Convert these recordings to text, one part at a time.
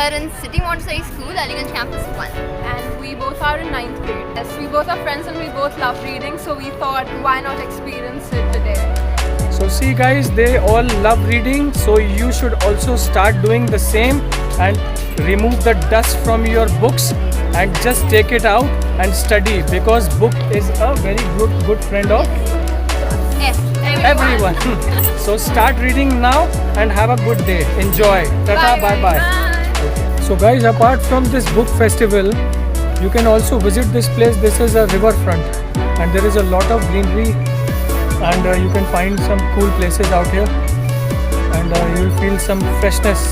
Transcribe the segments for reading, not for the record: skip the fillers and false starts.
are in City Montessori School, Aliganj Campus 1. And we both are in 9th grade. Yes, we both are friends and we both love reading, so we thought why not experience it today. So see guys, they all love reading, so you should also start doing the same and remove the dust from your books and just take it out and study, because book is a very good friend of Yes, everyone. So start reading now and have a good day. Enjoy. Tata, bye bye. So guys, apart from this book festival, you can also visit this place. This is a riverfront and there is a lot of greenery, and you can find some cool places out here, and you will feel some freshness.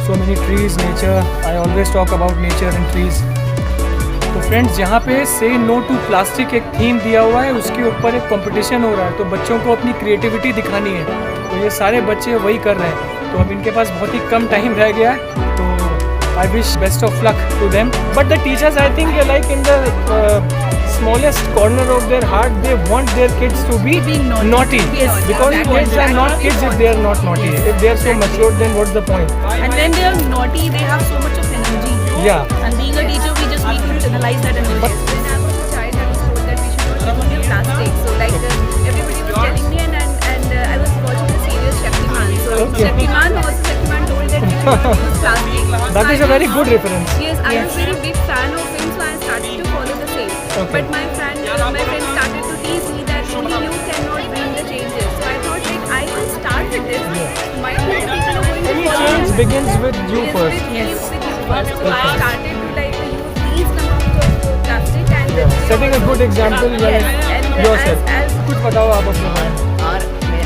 So many trees, nature. I always talk about nature and trees. तो friends, यहाँ पे से no to plastic एक theme दिया हुआ है, उसके ऊपर एक कंपटीशन हो रहा है, तो बच्चों को अपनी क्रिएटिविटी दिखानी है, तो ये सारे बच्चे वही कर रहे हैं। तो अब इनके पास बहुत ही कम टाइम रह गया है, तो I wish best of luck to them. But the teachers, I think like in the smallest corner of their heart, they want their kids to be naughty. Yes, because kids are not kids if they are not naughty. If they are so matured, then what's the point? And when they are naughty, they have so much of energy. Yeah. And being a teacher, we just need to channelize that energy. When I was a child, I was told that we should not use plastic. So like everybody was telling me, and I was watching the serial Shaktiman. So Shaktiman told that we should not use plastic. That is a very good reference. Yes, I was very big fan of him, so I started to follow the same. Okay. But my friend started to tease me that only you cannot bring the changes. So I thought like I will start with this. Might be people are going to Any follow change this. begins with you Yes, first. with you first. So I started to like use these amounts of plastic and Yeah. Setting a good example. Yes, and yourself. as कुछ बताओ आप अपने बारे में। और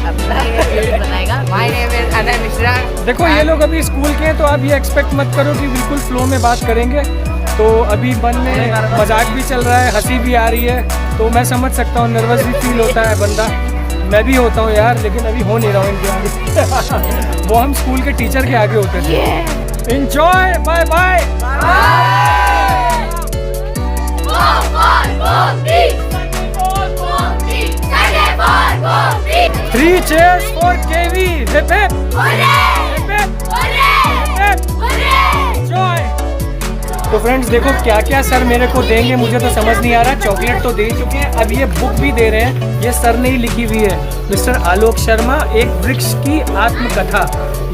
अपना बताएगा। My name is Anay Mishra. देखो, ये लोग अभी स्कूल के हैं, तो आप ये एक्सपेक्ट मत करो कि बिल्कुल फ्लो में बात करेंगे। तो अभी मन में मजाक भी चल रहा है, हंसी भी आ रही है, तो मैं समझ सकता हूँ, नर्वस भी फील होता है बंदा। मैं भी होता हूँ यार, लेकिन अभी हो नहीं रहा हूँ इनके आगे। वो हम स्कूल के टीचर के आगे होते थे। Enjoy, bye bye. 3 cheers for KV. Hip hip. Hip hip. Hip hip. Enjoy. तो फ्रेंड्स, देखो क्या क्या सर मेरे को देंगे, मुझे तो समझ नहीं आ रहा। चॉकलेट तो दे चुके हैं, अब ये बुक भी दे रहे हैं। ये सर ने ही लिखी हुई है, मिस्टर आलोक शर्मा, एक वृक्ष की आत्मकथा।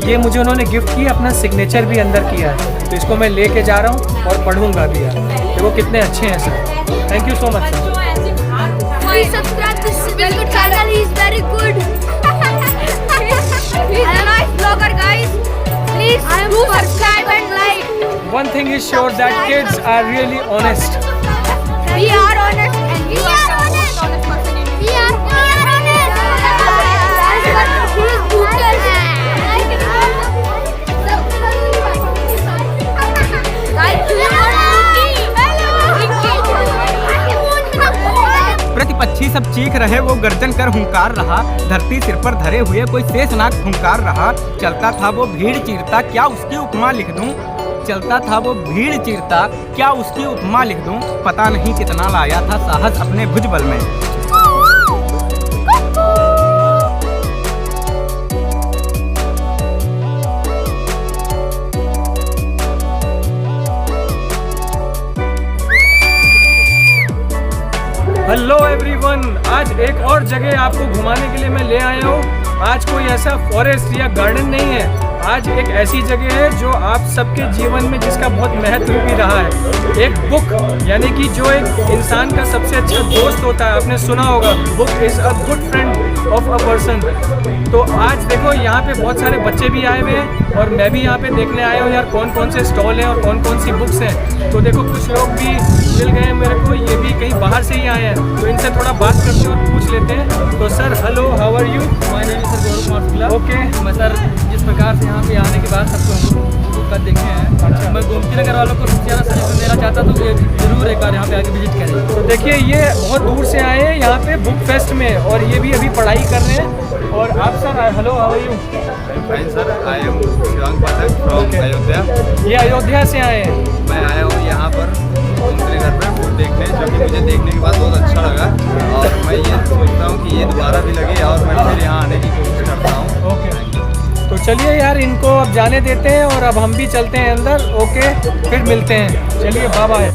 ये मुझे उन्होंने गिफ्ट की, अपना सिग्नेचर भी अंदर किया है, तो इसको मैं लेके जा रहा हूँ और पढ़ूंगा भी यार। देखो कितने अच्छे हैं sir, thank you so much sir. Please subscribe to Siddharth channel. He is very good. He's a nice vlogger, guys. Please do subscribe and like. One thing is sure, that kids are really honest. We are honest and we are honest. We are honest. He is Google. प्रतिपक्षी सब चीख रहे, वो गर्जन कर हुंकार रहा, धरती सिर पर धरे हुए कोई शेषनाग हुंकार रहा। चलता था वो भीड़ चीरता, क्या उसकी उपमा लिख दूं? चलता था वो भीड़ चीरता, क्या उसकी उपमा लिख दूं? पता नहीं कितना लाया था साहस अपने भुजबल में। हेलो एवरीवन, आज एक और जगह आपको घुमाने के लिए मैं ले आया हूँ। आज कोई ऐसा फॉरेस्ट या गार्डन नहीं है, आज एक ऐसी जगह है जो आप सबके जीवन में जिसका बहुत महत्व भी रहा है। एक बुक, यानी कि जो एक इंसान का सबसे अच्छा दोस्त होता है, आपने सुना होगा, book is a good friend of a person. तो आज देखो यहाँ पे बहुत सारे बच्चे भी आए हुए हैं और मैं भी यहाँ पे देखने आया हूँ यार कौन कौन से स्टॉल हैं और कौन कौन सी बुक्स हैं। तो देखो कुछ लोग भी मिल गए हैं मेरे को, ये भी कहीं बाहर से ही आए हैं, तो इनसे थोड़ा बात करते हैं और पूछ लेते हैं। तो sir hello, how are you? My name is sir Gaurav Kumar Shukla. Okay. मैं सर जिस प्रकार से यहाँ पे आने के बाद सबको बुक का देखे हैं, अच्छा। मैं गोमती नगर वालों को ज़्यादा सजेशन देना चाहता था कि जरूर एक बार यहाँ पे आके विजिट करें। तो देखिए ये बहुत दूर से आए हैं यहाँ पे बुक फेस्ट में, और ये भी अभी पढ़ाई कर रहे हैं। और आप sir hello, how are you? Fine sir, I am Shivang Pathak from Ayodhya. ये अयोध्या से आए हैं। मैं आया हूँ यहाँ पर गोमती नगर पर बुक देखने, जो कि मुझे देखने के बाद बहुत अच्छा लगा, और मैं ये सोचता हूँ कि ये दोबारा भी लगे और मैं फिर यहाँ आने की कोशिश करता हूँ। ओके। तो चलिए यार, इनको अब जाने देते हैं और अब हम भी चलते हैं अंदर। ओके, फिर मिलते हैं। चलिए, बाय बाय।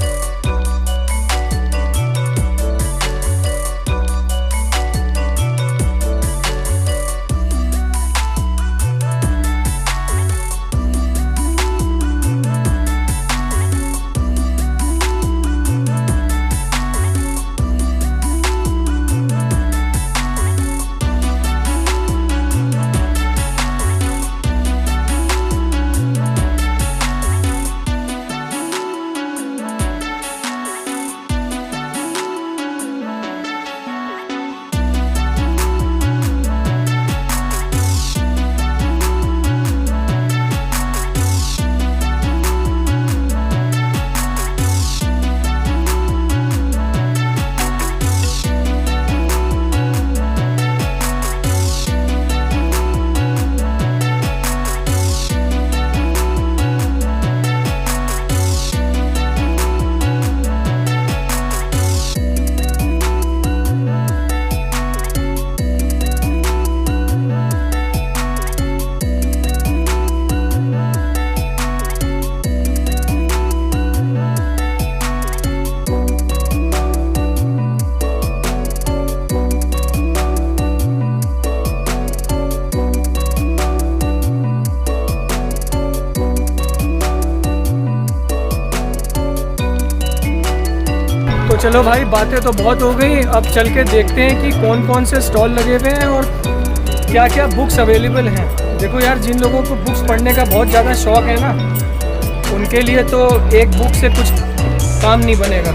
तो चलो भाई, बातें तो बहुत हो गई, अब चल के देखते हैं कि कौन कौन से स्टॉल लगे हुए हैं और क्या क्या बुक्स अवेलेबल हैं। देखो यार, जिन लोगों को बुक्स पढ़ने का बहुत ज़्यादा शौक है ना, उनके लिए तो एक बुक से कुछ काम नहीं बनेगा।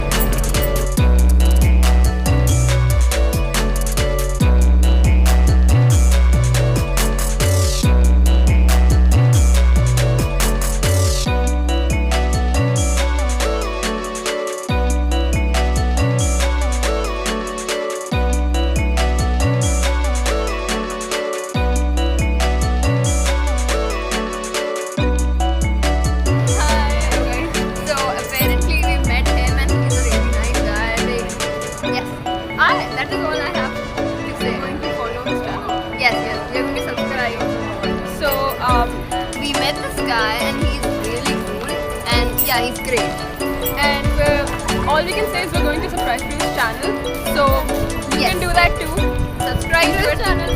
So apparently we met him and he's a really nice guy. Yes. That is all I have to say. Going to follow his channel. Yes, we are going to subscribe. So We met this guy and he's really cool and yeah, he's great. and all we can say is we're going to subscribe to his channel. So you Yes. can do that too. Subscribe to His his channel.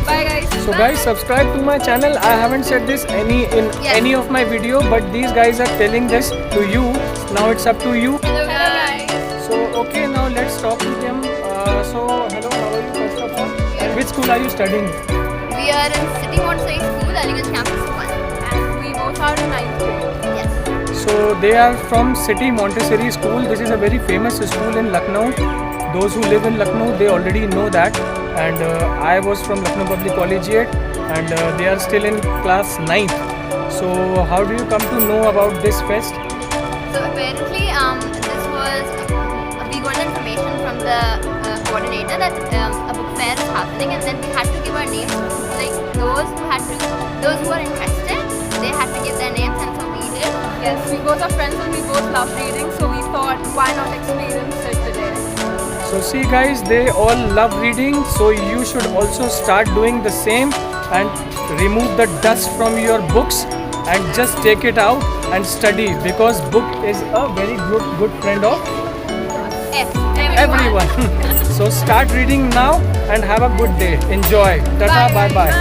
Bye guys. So guys, subscribe to my channel. I haven't said this in Yes. any of my video, but these guys are telling this to you. Now it's up to you. Hello guys. So okay, now let's talk to them. So hello, how are you first of all? And which school are you studying? We are in City Montessori School, Aliganj Campus 1. And we both are in 9th grade. Yes. So they are from City Montessori School. This is a very famous school in Lucknow. Those who live in Lucknow, they already know that. And I was from Lucknow Public Collegiate, and they are still in class 9th. So how do you come to know about this fest? So apparently, this was we got the information from the coordinator that a book fair is happening, and then we had to give our names. Like those who are interested, they had to give their names, and so we did. Yes, we both are friends and we both love reading, so we thought why not experience it today. So see guys, they all love reading, so you should also start doing the same and remove the dust from your books and just take it out and study, because book is a very good friend of everyone. So start reading now and have a good day. Enjoy. Tata, bye bye.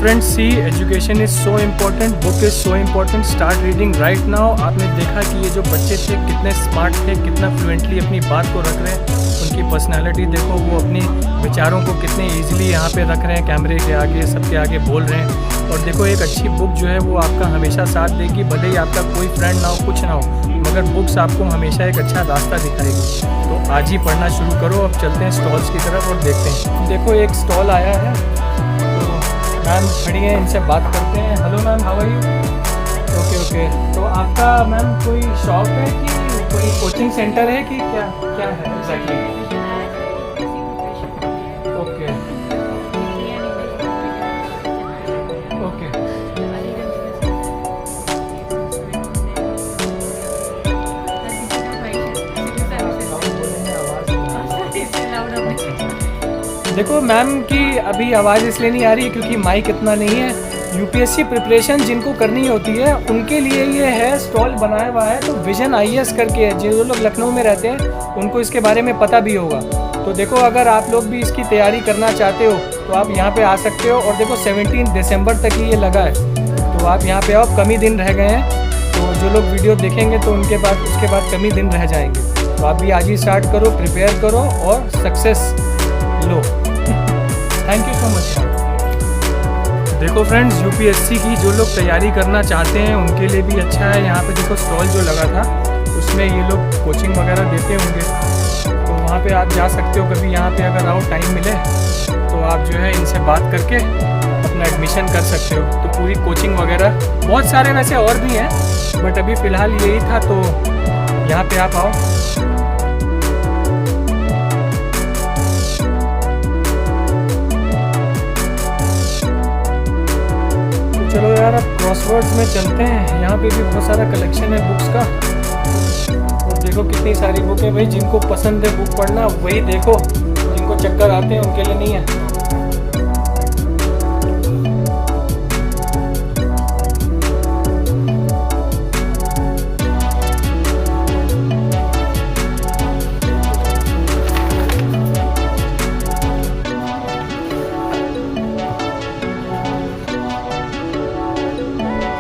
Friends see education is so important, book is so important, start reading right now. आपने देखा कि ये जो बच्चे थे कितने smart थे, कितना फ्लुएंटली अपनी बात को रख रहे हैं, उनकी पर्सनालिटी देखो, वो अपनी विचारों को कितने ईजिली यहाँ पे रख रहे हैं, कैमरे के आगे सबके आगे बोल रहे हैं। और देखो एक अच्छी बुक जो है वो आपका हमेशा साथ देगी, भले ही आपका कोई फ्रेंड ना हो, कुछ ना हो, मगर बुक्स आपको हमेशा एक अच्छा रास्ता दिखाएगी। तो आज ही पढ़ना शुरू करो। अब चलते हैं स्टॉल्स की तरफ और देखते हैं। देखो एक स्टॉल आया है, तो मैम खड़ी हैं, इनसे बात करते हैं। Hello ma'am, how are you? Okay. तो आपका मैम कोई शॉप है कि कोई कोचिंग सेंटर है कि क्या क्या है एग्जैक्टली? ओके। देखो मैम की अभी आवाज़ इसलिए नहीं आ रही है क्योंकि माइक इतना नहीं है। यूपीएससी प्रिपरेशन जिनको करनी होती है उनके लिए ये है, स्टॉल बनाया हुआ है। तो विजन IAS करके है, जो लोग लखनऊ में रहते हैं उनको इसके बारे में पता भी होगा। तो देखो अगर आप लोग भी इसकी तैयारी करना चाहते हो तो आप यहाँ पे आ सकते हो। और देखो 17 दिसंबर तक ही ये लगा है, तो आप यहाँ पे आओ। कम ही दिन रह गए हैं, तो जो लोग वीडियो देखेंगे तो उनके बाद उसके बाद कम ही दिन रह जाएंगे। तो आप भी आज ही स्टार्ट करो, प्रिपेयर करो और success low. Thank you so much. देखो फ्रेंड्स, यूपीएससी की जो लोग तैयारी करना चाहते हैं उनके लिए भी अच्छा है। यहाँ पे देखो स्टॉल जो लगा था उसमें ये लोग कोचिंग वगैरह देते होंगे, तो वहाँ पे आप जा सकते हो कभी। यहाँ पे अगर आओ, टाइम मिले तो आप जो है इनसे बात करके अपना एडमिशन कर सकते हो। तो पूरी कोचिंग वगैरह बहुत सारे वैसे और भी हैं, बट अभी फ़िलहाल यही था, तो यहाँ पे आप आओ। चलो यार, अब क्रॉसवर्ड्स में चलते हैं। यहाँ पे भी बहुत सारा कलेक्शन है बुक्स का। और देखो कितनी सारी बुक है भाई। जिनको पसंद है बुक पढ़ना वही देखो, जिनको चक्कर आते हैं उनके लिए नहीं है।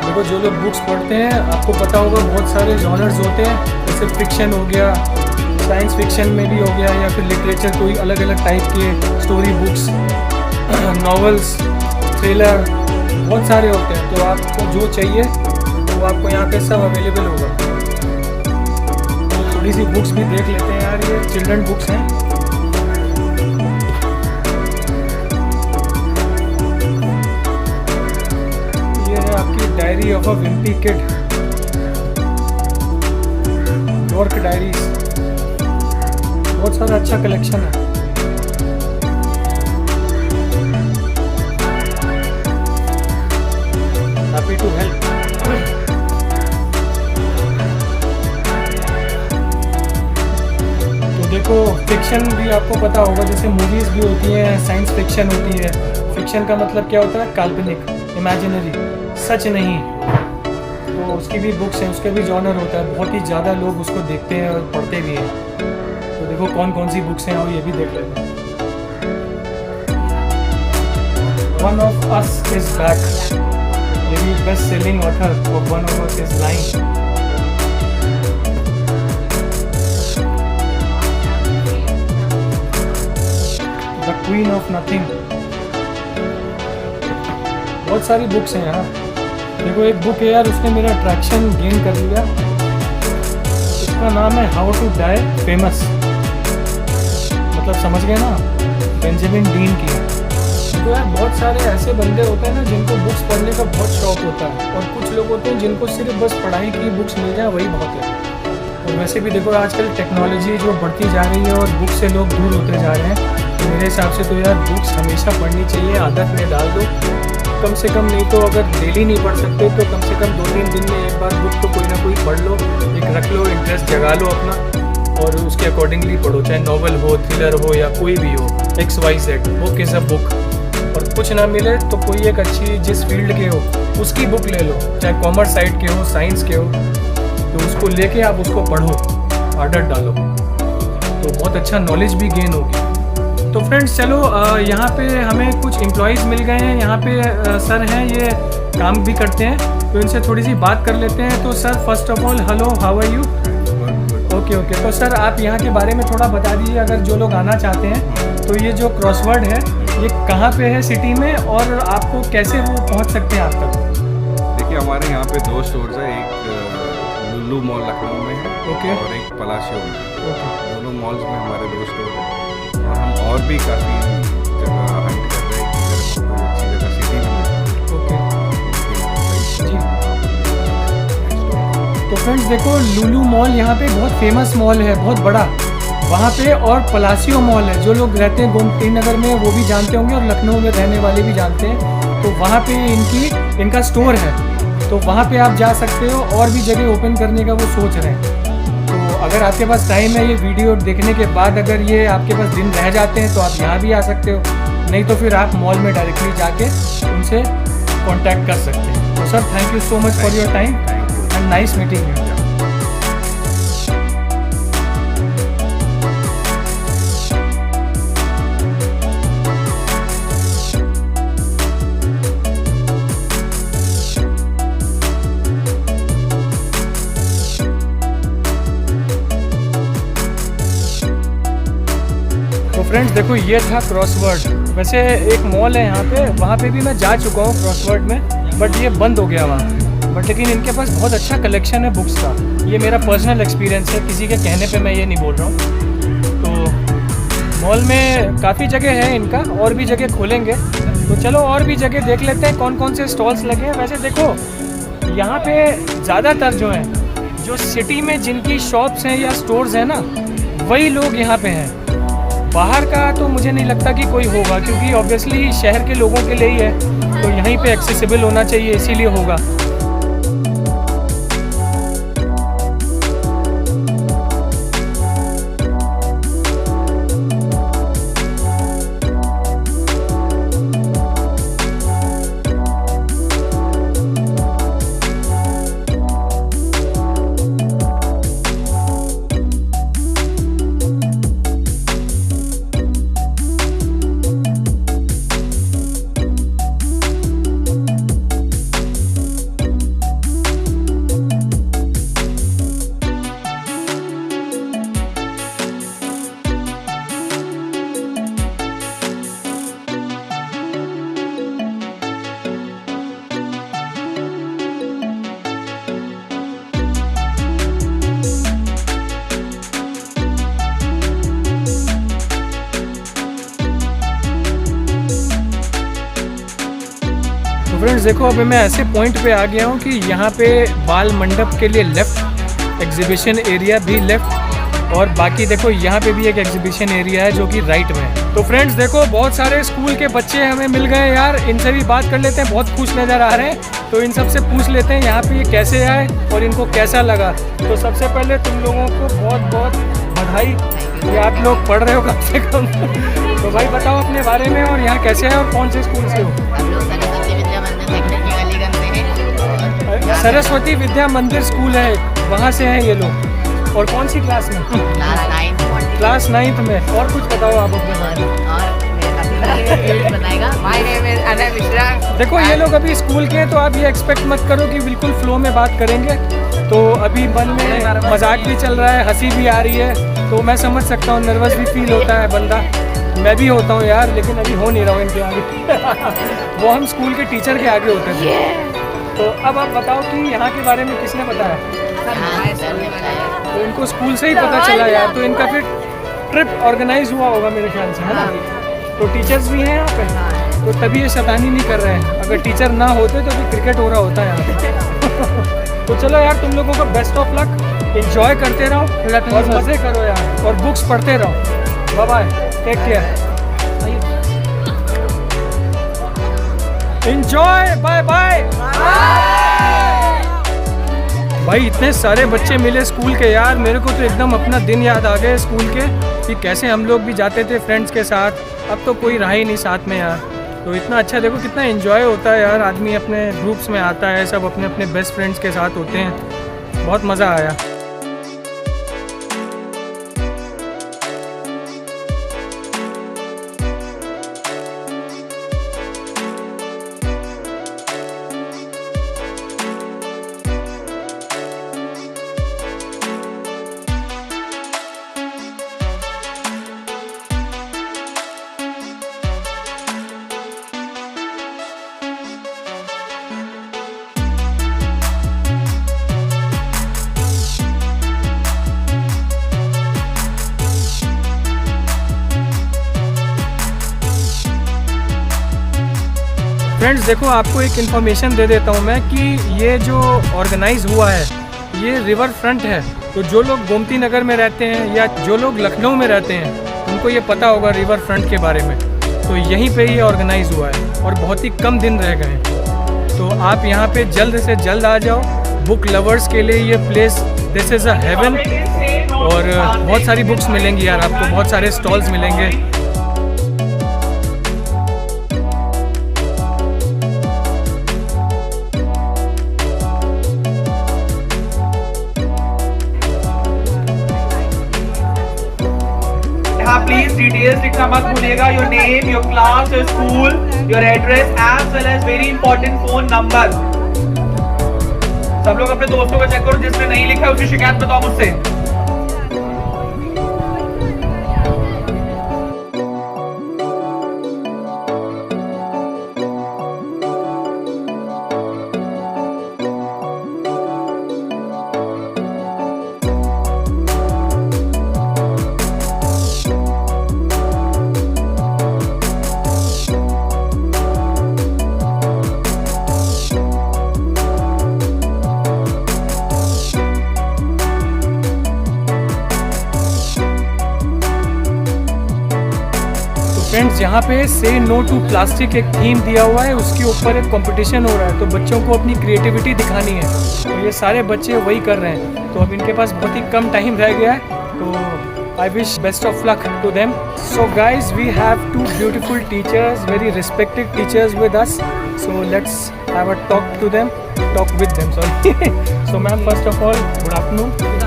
देखो जो लोग बुक्स पढ़ते हैं आपको पता होगा बहुत सारे जॉनर्स होते हैं, जैसे फिक्शन हो गया, साइंस फिक्शन में भी हो गया, या फिर लिटरेचर कोई अलग अलग टाइप के स्टोरी बुक्स, नॉवेल्स, थ्रिलर, बहुत सारे होते हैं। तो आपको जो चाहिए वो आपको यहाँ पे सब अवेलेबल होगा। तो थोड़ी सी बुक्स भी देख लेते हैं यार। ये चिल्ड्रन बुक्स हैं। Diary of a wimpy kid, work diaries, बहुत सारा अच्छा कलेक्शन है। Happy to help. तो देखो फिक्शन भी आपको पता होगा, जैसे मूवीज भी होती हैं, साइंस फिक्शन होती है। फिक्शन का मतलब क्या होता है? काल्पनिक, इमेजिनरी, सच नहीं। तो उसकी भी बुक्स हैं, उसके भी जॉनर होता है। बहुत ही ज़्यादा लोग उसको देखते हैं और पढ़ते भी हैं। तो देखो कौन कौन सी बुक्स हैं और ये भी देख लेते हैं। One of us is back, ये भी best selling author of one of us is lying. The queen of nothing. बहुत सारी बुक्स हैं यहाँ। देखो एक बुक है यार, उसने मेरा अट्रैक्शन गेन कर लिया। इसका नाम है हाउ टू डाई फेमस, मतलब समझ गए ना, बेंजामिन डीन की। तो यार बहुत सारे ऐसे बंदे होते हैं ना जिनको बुक्स पढ़ने का बहुत शौक होता है, और कुछ लोग होते हैं जिनको सिर्फ बस पढ़ाई की बुक्स मिल जाए वही बहुत है। और वैसे भी देखो आजकल टेक्नोलॉजी जो बढ़ती जा रही है और बुक से लोग दूर होते जा रहे हैं। तो मेरे हिसाब से तो यार बुक्स हमेशा पढ़नी चाहिए, आदत में डाल दो। कम से कम नहीं तो अगर डेली नहीं पढ़ सकते तो कम से कम 2-3 दिन में एक बार बुक तो कोई ना कोई पढ़ लो, एक रख लो, इंटरेस्ट जगा लो अपना, और उसके अकॉर्डिंगली पढ़ो। चाहे नॉवल हो, थ्रिलर हो, या कोई भी हो, XYZ book is a book. और कुछ ना मिले तो कोई एक अच्छी जिस फील्ड के हो उसकी बुक ले लो, चाहे कॉमर्स साइड के हो, साइंस के हो, तो उसको लेके आप उसको पढ़ो, आदत डालो, तो बहुत अच्छा नॉलेज भी गेन होगी। तो फ्रेंड्स चलो यहाँ पे हमें कुछ एम्प्लॉयज़ मिल गए हैं, यहाँ पे सर हैं, ये काम भी करते हैं, तो इनसे थोड़ी सी बात कर लेते हैं। तो sir first of all hello, how are you? Okay. तो सर आप यहाँ के बारे में थोड़ा बता दीजिए, अगर जो लोग आना चाहते हैं तो ये जो क्रॉसवर्ड है ये कहाँ पे है सिटी में, और आपको कैसे वो पहुँच सकते हैं आप तक? देखिए हमारे यहाँ पे 2 स्टोर्स है, एक लुलु मॉल लखनऊ में है ओके। और एक पलाशियो में। ओके। दोनों मॉल्स में हमारे 2 स्टोर हैं और हम और भी काफ़ी जगह हंट कर रहे हैं कि अगर कोई अच्छी जगह सिटी में मिले ओके जी। तो फ्रेंड्स देखो लुलु मॉल यहाँ पे बहुत फेमस मॉल है, बहुत बड़ा वहाँ पे, और पलाशियो मॉल है, जो लोग रहते हैं गोमती नगर में वो भी जानते होंगे और लखनऊ में रहने वाले भी जानते हैं। तो वहाँ पे इनका स्टोर है, तो वहाँ पे आप जा सकते हो, और भी जगह ओपन करने का वो सोच रहे हैं। तो अगर आपके पास टाइम है, ये वीडियो देखने के बाद अगर ये आपके पास दिन रह जाते हैं तो आप यहाँ भी आ सकते हो, नहीं तो फिर आप मॉल में डायरेक्टली जाके उनसे कॉन्टैक्ट कर सकते हैं। तो sir thank you so much for your time and nice meeting you. Friends देखो ये था क्रॉसवर्ड। वैसे एक मॉल है यहाँ पे, वहाँ पे भी मैं जा चुका हूँ क्रॉसवर्ड में, बट ये बंद हो गया वहाँ। बट लेकिन इनके पास बहुत अच्छा कलेक्शन है बुक्स का, ये मेरा पर्सनल एक्सपीरियंस है, किसी के कहने पे मैं ये नहीं बोल रहा हूँ। तो मॉल में काफ़ी जगह है इनका, और भी जगह खोलेंगे, तो चलो और भी जगह देख लेते हैं कौन कौन से स्टॉल्स लगे हैं। वैसे देखो यहाँ पे ज़्यादातर जो हैं, जो सिटी में जिनकी शॉप्स हैं या स्टोर्स हैं ना, वही लोग यहाँ पे हैं। बाहर का तो मुझे नहीं लगता कि कोई होगा, क्योंकि ऑब्वियसली शहर के लोगों के लिए ही है, तो यहीं पे एक्सेसिबल होना चाहिए, इसीलिए होगा। फ्रेंड्स देखो अभी मैं ऐसे पॉइंट पे आ गया हूँ कि यहाँ पे बाल मंडप के लिए लेफ़्ट, एग्जीबिशन एरिया भी लेफ़्ट, और बाकी देखो यहाँ पे भी एक एग्जीबिशन एरिया है जो कि राइट में है। तो फ्रेंड्स देखो बहुत सारे स्कूल के बच्चे हमें मिल गए यार, इनसे भी बात कर लेते हैं, बहुत खुश नज़र आ रहे हैं। तो इन सब से पूछ लेते हैं यहाँ पे ये कैसे आए और इनको कैसा लगा। तो सबसे पहले तुम लोगों को बहुत बहुत बधाई, ये आप लोग पढ़ रहे हो कम से कम। तो भाई बताओ अपने बारे में, और यहाँ कैसे है और कौन से स्कूल से हो? सरस्वती विद्या मंदिर स्कूल है, वहाँ से हैं ये लोग। और कौन सी क्लास में? क्लास 9th में। और कुछ बताओ आप अपने बारे में। देखो ये लोग अभी स्कूल के हैं, तो आप ये एक्सपेक्ट मत करो कि बिल्कुल फ्लो में बात करेंगे। तो अभी मन में मजाक भी चल रहा है, हंसी भी आ रही है, तो मैं समझ सकता हूँ, नर्वस भी फील होता है बंदा, मैं भी होता हूँ यार, लेकिन अभी हो नहीं रहा हूँ इनके आगे। वो हम स्कूल के टीचर के आगे होते थे। तो अब आप बताओ कि यहाँ के बारे में किसने बताया? तो इनको स्कूल से ही पता चला यार, तो इनका फिर ट्रिप ऑर्गेनाइज हुआ होगा मेरे ख्याल से, है ना? तो टीचर्स भी हैं यहाँ पे, तो तभी ये शैतानी नहीं कर रहे हैं। अगर टीचर ना होते तो भी क्रिकेट हो रहा होता है यहाँ पे। तो चलो यार तुम लोगों को बेस्ट ऑफ लक, एंजॉय करते रहो और मज़े करो यार, और बुक्स पढ़ते रहो। Bye bye, take care, enjoy, bye bye. भाई इतने सारे बच्चे मिले स्कूल के यार, मेरे को तो एकदम अपना दिन याद आ गए स्कूल के, कि कैसे हम लोग भी जाते थे फ्रेंड्स के साथ। अब तो कोई रहा ही नहीं साथ में यार। तो इतना अच्छा देखो कितना एंजॉय होता है यार, आदमी अपने ग्रुप्स में आता है, सब अपने अपने बेस्ट फ्रेंड्स के साथ होते हैं, बहुत मज़ा आया। फ्रेंड्स देखो, आपको एक इन्फॉर्मेशन दे देता हूँ मैं कि ये जो ऑर्गेनाइज हुआ है ये रिवर फ्रंट है। तो जो लोग गोमती नगर में रहते हैं या जो लोग लखनऊ में रहते हैं उनको ये पता होगा रिवर फ्रंट के बारे में। तो यहीं पे ये ऑर्गेनाइज हुआ है और बहुत ही कम दिन रह गए हैं। तो आप यहाँ पे जल्द से जल्द आ जाओ। बुक लवर्स के लिए ये place this is a heaven. और बहुत सारी बुक्स मिलेंगी यार आपको, बहुत सारे स्टॉल्स मिलेंगे। प्लीज डिटेल्स लिखना मत भूलिएगा, your name, your class, your school, your address as well as very important phone number. सब लोग अपने दोस्तों का चेक करो, जिसने नहीं लिखा है उसकी शिकायत बताओ मुझसे। फ्रेंड्स यहाँ पे से नो टू प्लास्टिक एक थीम दिया हुआ है, उसके ऊपर एक कंपटीशन हो रहा है। तो बच्चों को अपनी क्रिएटिविटी दिखानी है, तो ये सारे बच्चे वही कर रहे हैं। तो अब इनके पास बहुत ही कम टाइम रह गया है, तो I wish best of luck to them. So guys we have two beautiful teachers, very respected teachers with us. So let's have a talk to them, talk with them, sorry. So ma'am, first of all good afternoon.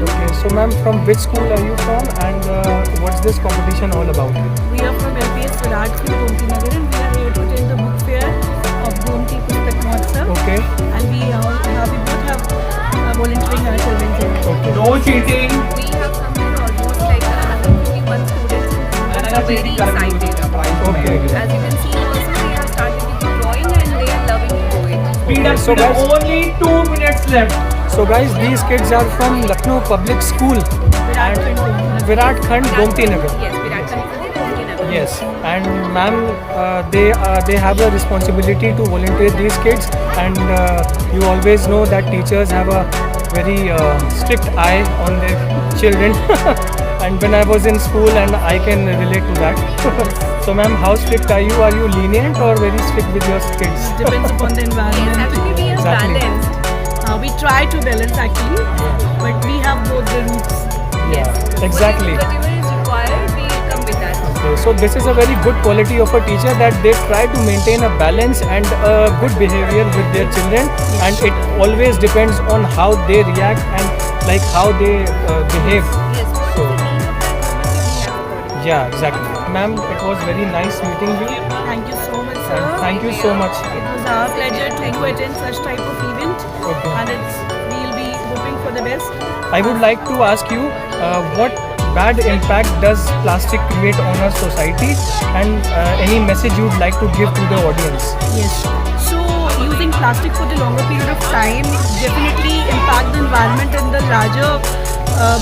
Okay, so ma'am, from which school are you from, and what's this competition all about? We are from LPS Virat Khand, Gomti Nagar, and we are here to attend the book fair of Gomti Pustak Mahotsav. Okay. And we both have volunteering our children here. Okay. No cheating. We have come here almost like 151 students and are very excited. Okay. As you can see also they have started to drawing and they are loving to do it. Speed up, So speed up. guys- Only 2 minutes left. So guys, these kids are from Lucknow Public School Virat Khand, Gomti Nagar. Virat Khand, Gomti Nagar. Yes, Virat Khand is Gomti Nagar. Yes, and ma'am, they have a responsibility to volunteer these kids, and you always know that teachers have a very strict eye on their children. And when I was in school, and I can relate to that. So ma'am, how strict are you? Are you lenient or very strict with your kids? Depends upon the Yes, environment. actually we are Exactly. balanced. We try to balance actually, but we have both the roots. Yeah, exactly. Whatever is required, we come with that. Okay, so this is a very good quality of a teacher, that they try to maintain a balance and a good behavior with their children, and it always depends on how they react and like how they behave. Yes, what So- is the need of that moment we have according. Yeah, exactly. Ma'am, it was very nice meeting you. Thank you so much, sir. And thank you so much. It was our pleasure to attend such type of event, Okay. and we'll be hoping for the best. I would like to ask you, what bad impact does plastic create on our society, and any message you would like to give to the audience? Yes. So using plastic for the longer period of time definitely impact the environment and the larger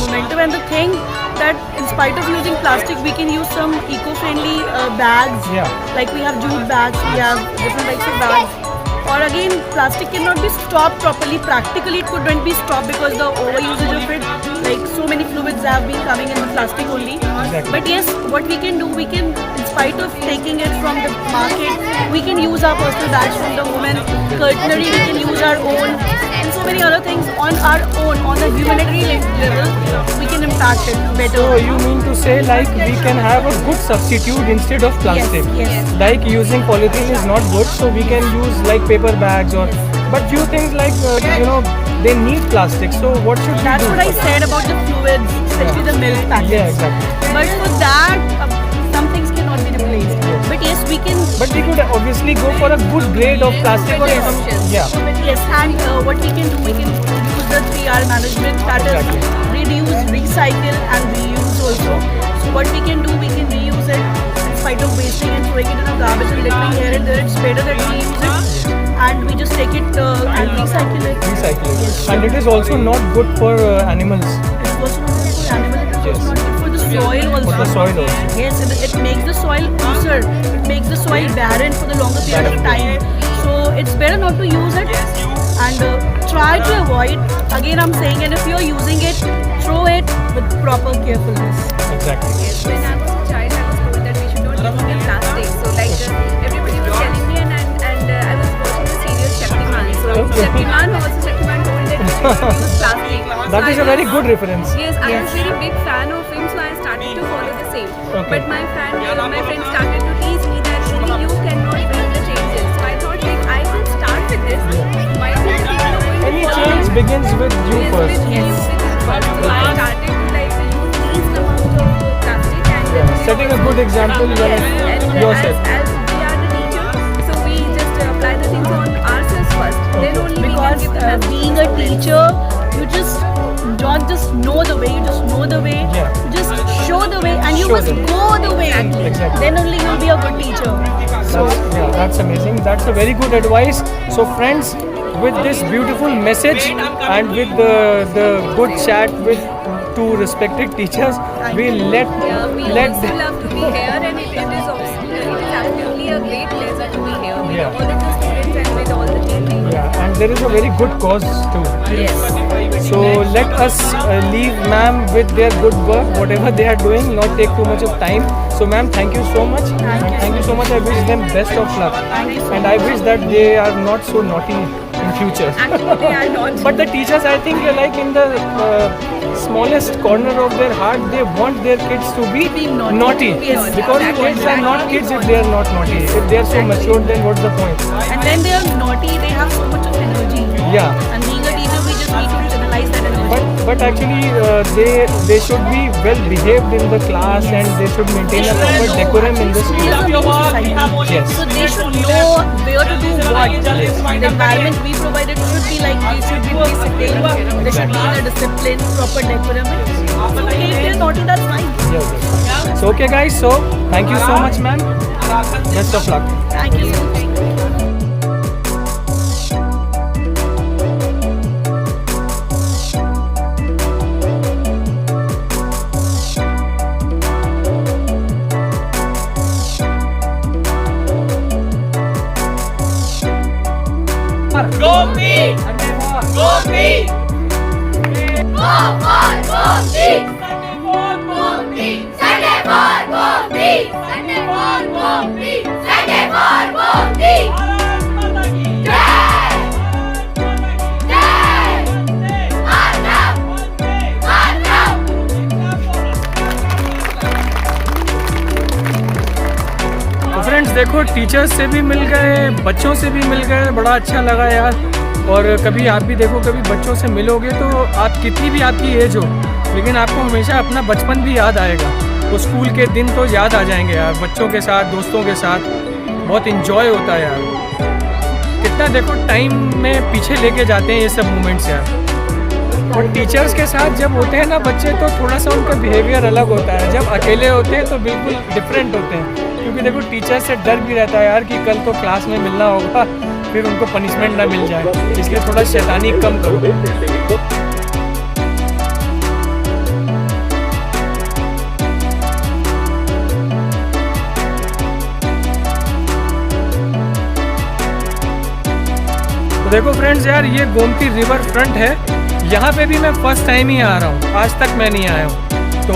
momentum. And the thing that in spite of using plastic, we can use some eco-friendly bags. Yeah. Like we have jute bags, we have different types of bags. Or again, plastic cannot be stopped properly. Practically, it couldn't be stopped because the overusage of it, like so many fluids have been coming in the plastic only. Exactly. But yes, what we can do, we can, in spite of taking it from the market, we can use our personal bags from the home, and cutlery we can use our own, and so many other things on our own, on a humanitarian level, we can impact it better. So you mean to say like we can have a good substitute instead of plastic? yes. Like using polythene is not good, so we can use like paper bags, or but few things like they need plastic. So what should we That's do? what I said about the fluids, especially the milk packets. Yeah, exactly. But for that, some things cannot be replaced. But yes, we can. But we could obviously go for a good grade of plastic or Yes. some. Yeah. Yes, and what we can do, we can use the 3R management, that Exactly. is reduce, recycle and reuse also. So what we can do, we can reuse it in spite of wasting and throwing it in a garbage and littering here and there. It's better that we use it and we just take it and recycle it. Recycling. And it is also not good for animals. It's also not good for animals, it's also not good for the soil also. For the soil also. Yes, it makes the soil looser. It makes the soil barren for the longer period of time. it's better not to use it and try to avoid. Again, I'm saying, and if you're using it, throw it with proper carefulness. Exactly. Yes, when I was a child, I was told that we should not use plastic. So like everybody was telling me, and I was watching the serial Shaktiman. So Shaktiman told that we should not use plastic. That So is I a very was- good reference. Yes, I was very big fan of him, so I started to follow the same. Okay. But my friend started to teach me that really you cannot bring the changes. So I thought like I will start with this. Why not take the going Any forward? change begins with you Yes, first. with you, with you first. So I started to like use least amount of plastic and Setting a good example Yes, and yourself. as we are the teacher, so we just apply the things on ourselves first. Then only Because we can give the message being to a the students. teacher, you just don't just know the way, you just know the way, Yeah. you just show the way, and you Show must them. go the way. Exactly. Then only you'll be a good teacher. That's amazing. That's a very good advice. So friends, with this beautiful message and with the good chat with two respected teachers, we let We also love to be here, and it is absolutely a great pleasure to be here with Yeah. all of the students and with all the team. yeah, and there is a very good cause too. Yes. So let us leave ma'am with their good work, whatever they are doing, not take too much of time. So ma'am, thank you so much. Thank you so much. I wish them best of luck. And I wish that they are not so naughty in future. Actually, they are not. But the teachers, I think, like in the smallest corner of their heart, they want their kids to be naughty. Yes. Because kids are not kids if they are not naughty. If they are so mature, then what's the point? And when they are naughty, they have so much of energy. Yeah. And being a teacher, we just need to channelize that energy. But actually, they should be well behaved in the class and they should maintain a proper decorum in the School is school. a mean society. Yes. So they should know where to do what. The environment we provided should be like, we should be disciplined. There should be the discipline, proper decorum. So if they're naughty, that's fine. Yes. So okay guys, so thank you so much ma'am. Best of luck. Thank you so much. तो friends देखो, teachers से भी मिल गए, बच्चों से भी मिल गए, बड़ा अच्छा लगा यार। और कभी आप भी देखो, कभी बच्चों से मिलोगे तो आप कितनी भी आपकी एज हो, लेकिन आपको हमेशा अपना बचपन भी याद आएगा। वो स्कूल के दिन तो याद आ जाएंगे यार, बच्चों के साथ, दोस्तों के साथ बहुत इन्जॉय होता है यार। कितना देखो टाइम में पीछे लेके जाते हैं ये सब मोमेंट्स यार। और टीचर्स के साथ जब होते हैं ना बच्चे, तो थोड़ा सा उनका बिहेवियर अलग होता है। जब अकेले होते हैं तो बिल्कुल डिफरेंट होते हैं, क्योंकि देखो टीचर से डर भी रहता है यार कि कल तो क्लास में मिलना होगा, फिर उनको पनिशमेंट ना मिल जाए, इसलिए थोड़ा शैतानी कम करो। तो देखो फ्रेंड्स यार, ये गोमती रिवर फ्रंट है। यहाँ पे भी मैं फर्स्ट टाइम ही आ रहा हूँ, आज तक मैं नहीं आया हूँ। तो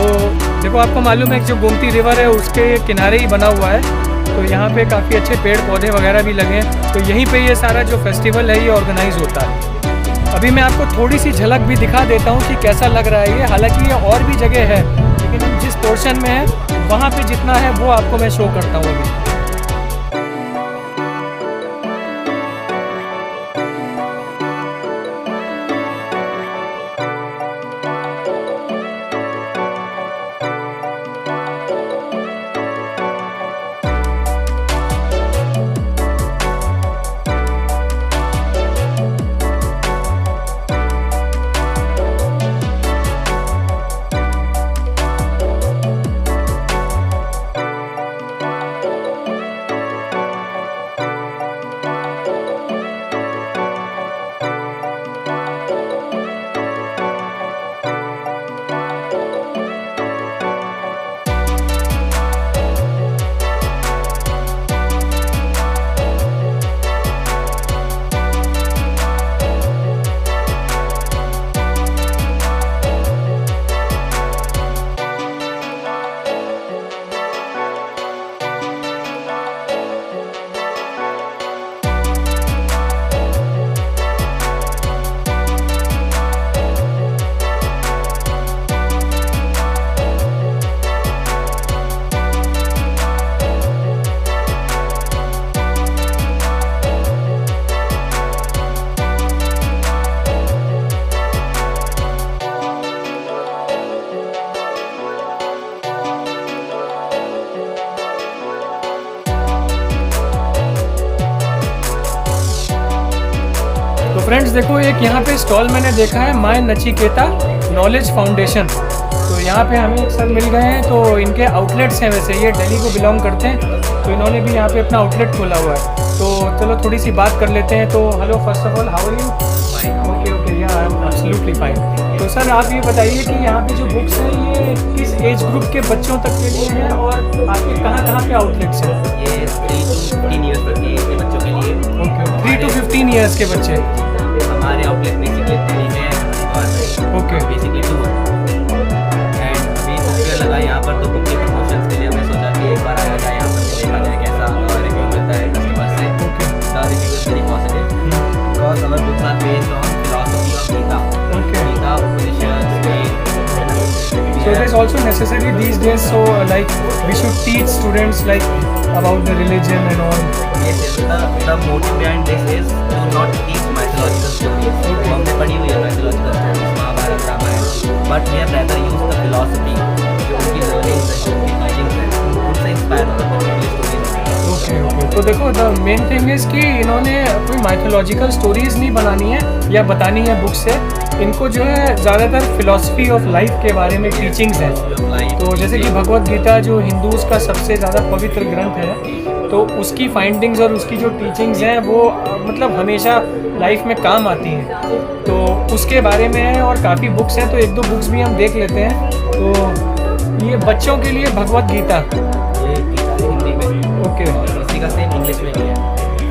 देखो, आपको मालूम है कि जो गोमती रिवर है उसके किनारे ही बना हुआ है, तो यहाँ पे काफ़ी अच्छे पेड़ पौधे वगैरह भी लगे हैं। तो यहीं पे ये सारा जो फेस्टिवल है ये ऑर्गेनाइज होता है। अभी मैं आपको थोड़ी सी झलक भी दिखा देता हूँ कि कैसा लग रहा है ये। हालांकि ये और भी जगह है, लेकिन हम जिस पोर्शन में है वहाँ पे जितना है वो आपको मैं शो करता हूँ अभी। तो फ्रेंड्स देखो, एक यहाँ पे स्टॉल मैंने देखा है, माय नचिकेता नॉलेज फाउंडेशन। तो यहाँ पे हमें एक सर मिल गए हैं, तो इनके आउटलेट्स हैं, वैसे ये दिल्ली को बिलोंग करते हैं, तो इन्होंने भी यहाँ पे अपना आउटलेट खोला हुआ है। तो चलो थोड़ी सी बात कर लेते हैं। तो hello, first of all how are you? Okay okay, yeah I am absolutely fine. तो सर आप ये बताइए कि यहाँ पे जो बुक्स हैं ये किस एज ग्रुप के बच्चों तक के लिए हैं, और आपके कहाँ पे आउटलेट्स हैं? ये 3 to 15 ईयर्स तक के बच्चों के लिए। ओके, 3 to 15 ईयर्स के बच्चे। हमारे आउटलेट बेसिकली 3 है और ओके बेसिकली 2 है। एंड अभी बुक फेयर लगा यहाँ पर, तो बुक के प्रमोशंस के लिए हमने सोचा कि एक बार आया जाए यहाँ पर, देखा जाए कैसा रिव्यू मिलता है कस्टमर से। The review is very positive because our books are based on philosophy of Gita. Gita, Upanishad, So it is also necessary these days, so like we should teach students like about the religion and all. Yes, the motive behind this is to not teach mythological stories. तो हमने पढ़ी हुई है mythological stories, Mahabharat, Ramayan, but we have rather used the philosophy, जो उनकी learnings है, जो उनकी teachings है, उनसे इंस्पायर होकर बच्चों के लिए stories है। ओके ओके, तो देखो द मेन थिंग इज़ कि इन्होंने कोई माइथोलॉजिकल स्टोरीज नहीं बनानी है या बतानी है बुक से, इनको जो है ज़्यादातर फिलॉसफी ऑफ लाइफ के बारे में टीचिंग्स हैं। तो जैसे कि भगवत गीता जो हिंदूज़ का सबसे ज़्यादा पवित्र ग्रंथ है, तो उसकी फाइंडिंग्स और उसकी जो टीचिंग्स हैं वो मतलब हमेशा लाइफ में काम आती हैं, तो उसके बारे में है। और काफ़ी बुक्स हैं, तो एक दो बुक्स भी हम देख लेते हैं। तो ये बच्चों के लिए भगवत गीता, ये गीता हिंदी में, ओके, और उसी का सेम इंग्लिश में भी है।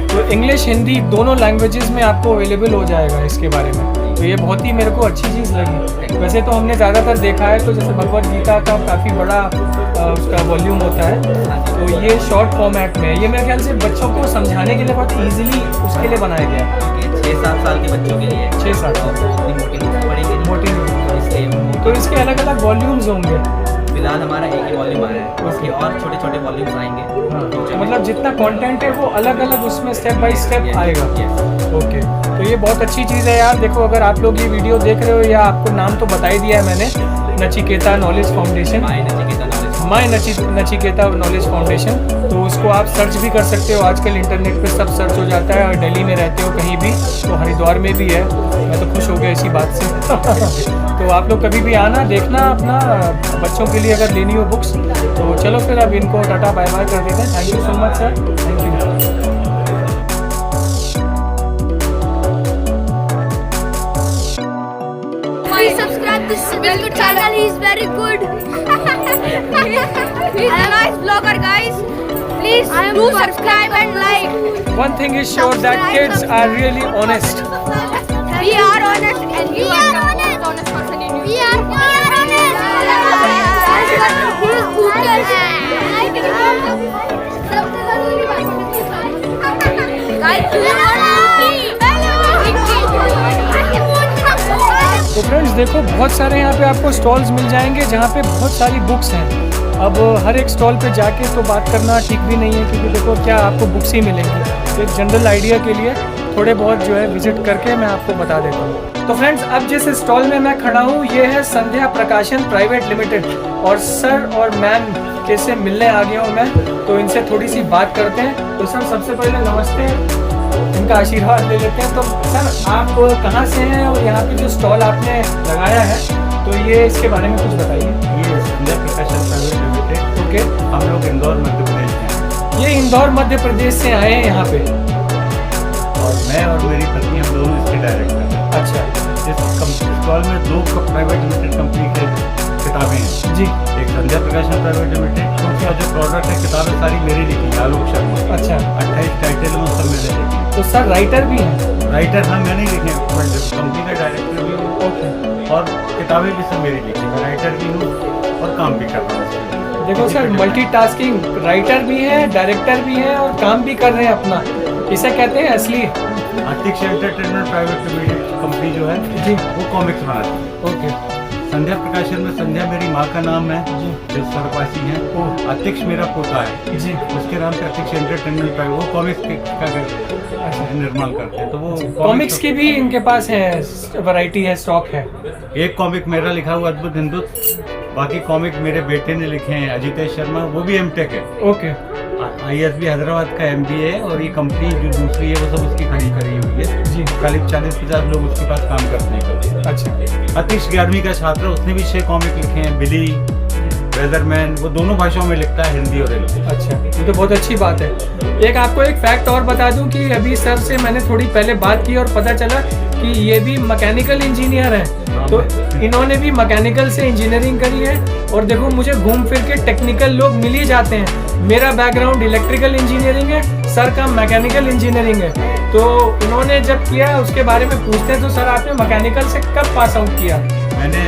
तो इंग्लिश हिंदी दोनों लैंग्वेजेस में आपको अवेलेबल हो जाएगा इसके बारे में। तो ये बहुत ही मेरे को अच्छी चीज़ लगी। वैसे तो हमने ज़्यादातर देखा है, तो जैसे भगवत गीता का काफ़ी बड़ा उसका वॉल्यूम होता है, तो ये शॉर्ट फॉर्मेट में है। ये मेरे ख्याल से बच्चों को समझाने के लिए बहुत ईजिली उसके लिए बनाया गया है। 6-7 साल के बच्चों के लिए 6-7 साल इतनी मोटी बुक्स पढ़ेंगे मोटी, इसलिए तो इसके अलग अलग वॉल्यूम्स होंगे। फिलहाल हमारा एक ही वॉल्यूम आया है, उसके और छोटे छोटे वॉल्यूम्स आएंगे। मतलब जितना कंटेंट है वो अलग अलग उसमें स्टेप बाय स्टेप आएगा। ओके, तो ये बहुत अच्छी चीज़ है यार। देखो, अगर आप लोग ये वीडियो देख रहे हो, या आपको नाम तो बता ही दिया है मैंने, Nachiketa knowledge foundation, my Nachiketa knowledge foundation, तो उसको आप सर्च भी कर सकते हो। आजकल इंटरनेट पे सब सर्च हो जाता है, और दिल्ली में रहते हो कहीं भी तो हरिद्वार में भी है। मैं तो खुश हो गया इसी बात से। तो आप लोग कभी भी आना, देखना अपना बच्चों के लिए अगर लेनी हो बुक्स। तो चलो फिर अब इनको टाटा बाय बाय कर देते हैं। Thank you so much sir, thank you. Please subscribe this channel. He is very good. He's a nice vlogger, guys. Please do subscribe and like. One thing is sure that kids are really honest. We are honest, and you are the most honest person in you. We are honest. He is good. Guys, you are तो friends देखो, बहुत सारे यहाँ पे आपको stalls मिल जाएंगे जहाँ पे बहुत सारी बुक्स हैं। अब हर एक स्टॉल पे जाके तो बात करना ठीक भी नहीं है, क्योंकि देखो क्या आपको बुक्स ही मिलेंगी। एक जनरल आइडिया के लिए थोड़े बहुत जो है विजिट करके मैं आपको बता देता हूँ। तो फ्रेंड्स, अब जिस स्टॉल में मैं खड़ा हूँ ये है संध्या प्रकाशन प्राइवेट लिमिटेड, और सर और मैम के से मिलने आ गया हूँ मैं, तो इनसे थोड़ी सी बात करते हैं। तो सर सबसे पहले नमस्ते, इनका आशीर्वाद ले लेते हैं। तो सर आप कहाँ से हैं, और यहाँ पे जो स्टॉल आपने लगाया है तो ये इसके बारे में कुछ बताइए। ये संध्या प्रकाशन प्राइवेट लिमिटेड, ओके, हम लोग इंदौर मध्य प्रदेश में हैं। ये इंदौर मध्य प्रदेश से आए हैं यहाँ पे, और मैं और मेरी पत्नी हम दोनों इसके डायरेक्टर हैं। अच्छा, इस स्टॉल में 2 प्राइवेट लिमिटेड कंपनी के किताबें हैं जी, एक संध्या प्रकाशन प्राइवेट लिमिटेड, उसका जो प्रोडक्ट है, किताबें सारी मेरी लिखी है, आलोक शर्मा। अच्छा, 28 टाइटल में सब मेरे लिखे। तो सर राइटर भी हैं? राइटर हाँ मैंने लिखे, कंपनी का डायरेक्टर भी हूँ। ओके, और किताबें भी सब मेरी लिखी, मैं राइटर भी हूँ और काम भी कर रहा हूँ। देखो सर, मल्टीटास्किंग, राइटर भी है, डायरेक्टर भी है, और काम भी कर रहे हैं अपना। इसे कहते हैं असली। आतिश एंटरटेनमेंट प्राइवेट लिमिटेड कंपनी जो है जी, वो कॉमिक्स बनाती है। ओके, संध्या प्रकाशन में संध्या मेरी माँ का नाम है जी, जो स्वर्गवासी है। ओह, अतिक्ष मेरा पोता है जी, उसके नाम पे अतिक्ष एंटरटेनमेंट प्राइवेट, वो कॉमिक्स का निर्माण करते हैं। तो वो कॉमिक्स की भी इनके पास है, वैरायटी है, स्टॉक है। एक कॉमिक मेरा लिखा हुआ अद्भुत हिंदुत्व, बाकी कॉमिक मेरे बेटे ने लिखे हैं अजितेश शर्मा, वो भी एमटेक है। ओके, ISB हैदराबाद का MBA है और ये कंपनी जो दूसरी है वो सब उसकी खड़ी करी हुई है जी। करीब 40-50 लोग उसके पास काम करते हैं। अच्छा, अतीश 11वीं का छात्र है, उसने भी 6 कॉमिक लिखे हैं, बिली, वेदरमैन, वो दोनों भाषाओं में लिखता है, हिंदी और इंग्लिश। अच्छा, ये तो बहुत अच्छी बात है। एक आपको एक फैक्ट और बता दूं कि अभी सर से मैंने थोड़ी पहले बात की और पता चला कि ये भी मैकेनिकल इंजीनियर हैं। तो इन्होंने भी मैकेनिकल से इंजीनियरिंग करी है और देखो मुझे घूम फिर के टेक्निकल लोग मिल ही जाते हैं। मेरा बैकग्राउंड इलेक्ट्रिकल इंजीनियरिंग है, सर का मैकेनिकल इंजीनियरिंग है। तो इन्होंने जब किया उसके बारे में पूछते हैं तो सर आपने मैकेनिकल से कब पास आउट किया? मैंने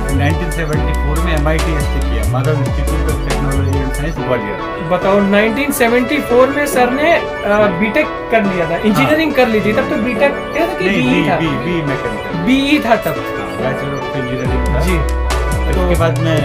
1974 में MIT से किया, Madhav institute of technology and science Gwalior. बताओ, 1974 में सर ने बीटेक कर लिया था, इंजीनियरिंग कर ली थी। तब तो बीटेक था कि बीई था? बी मैकेनिकल, बीई था तब। बैचलर ऑफ इंजीनियरिंग था जी। फिर उसके बाद मैं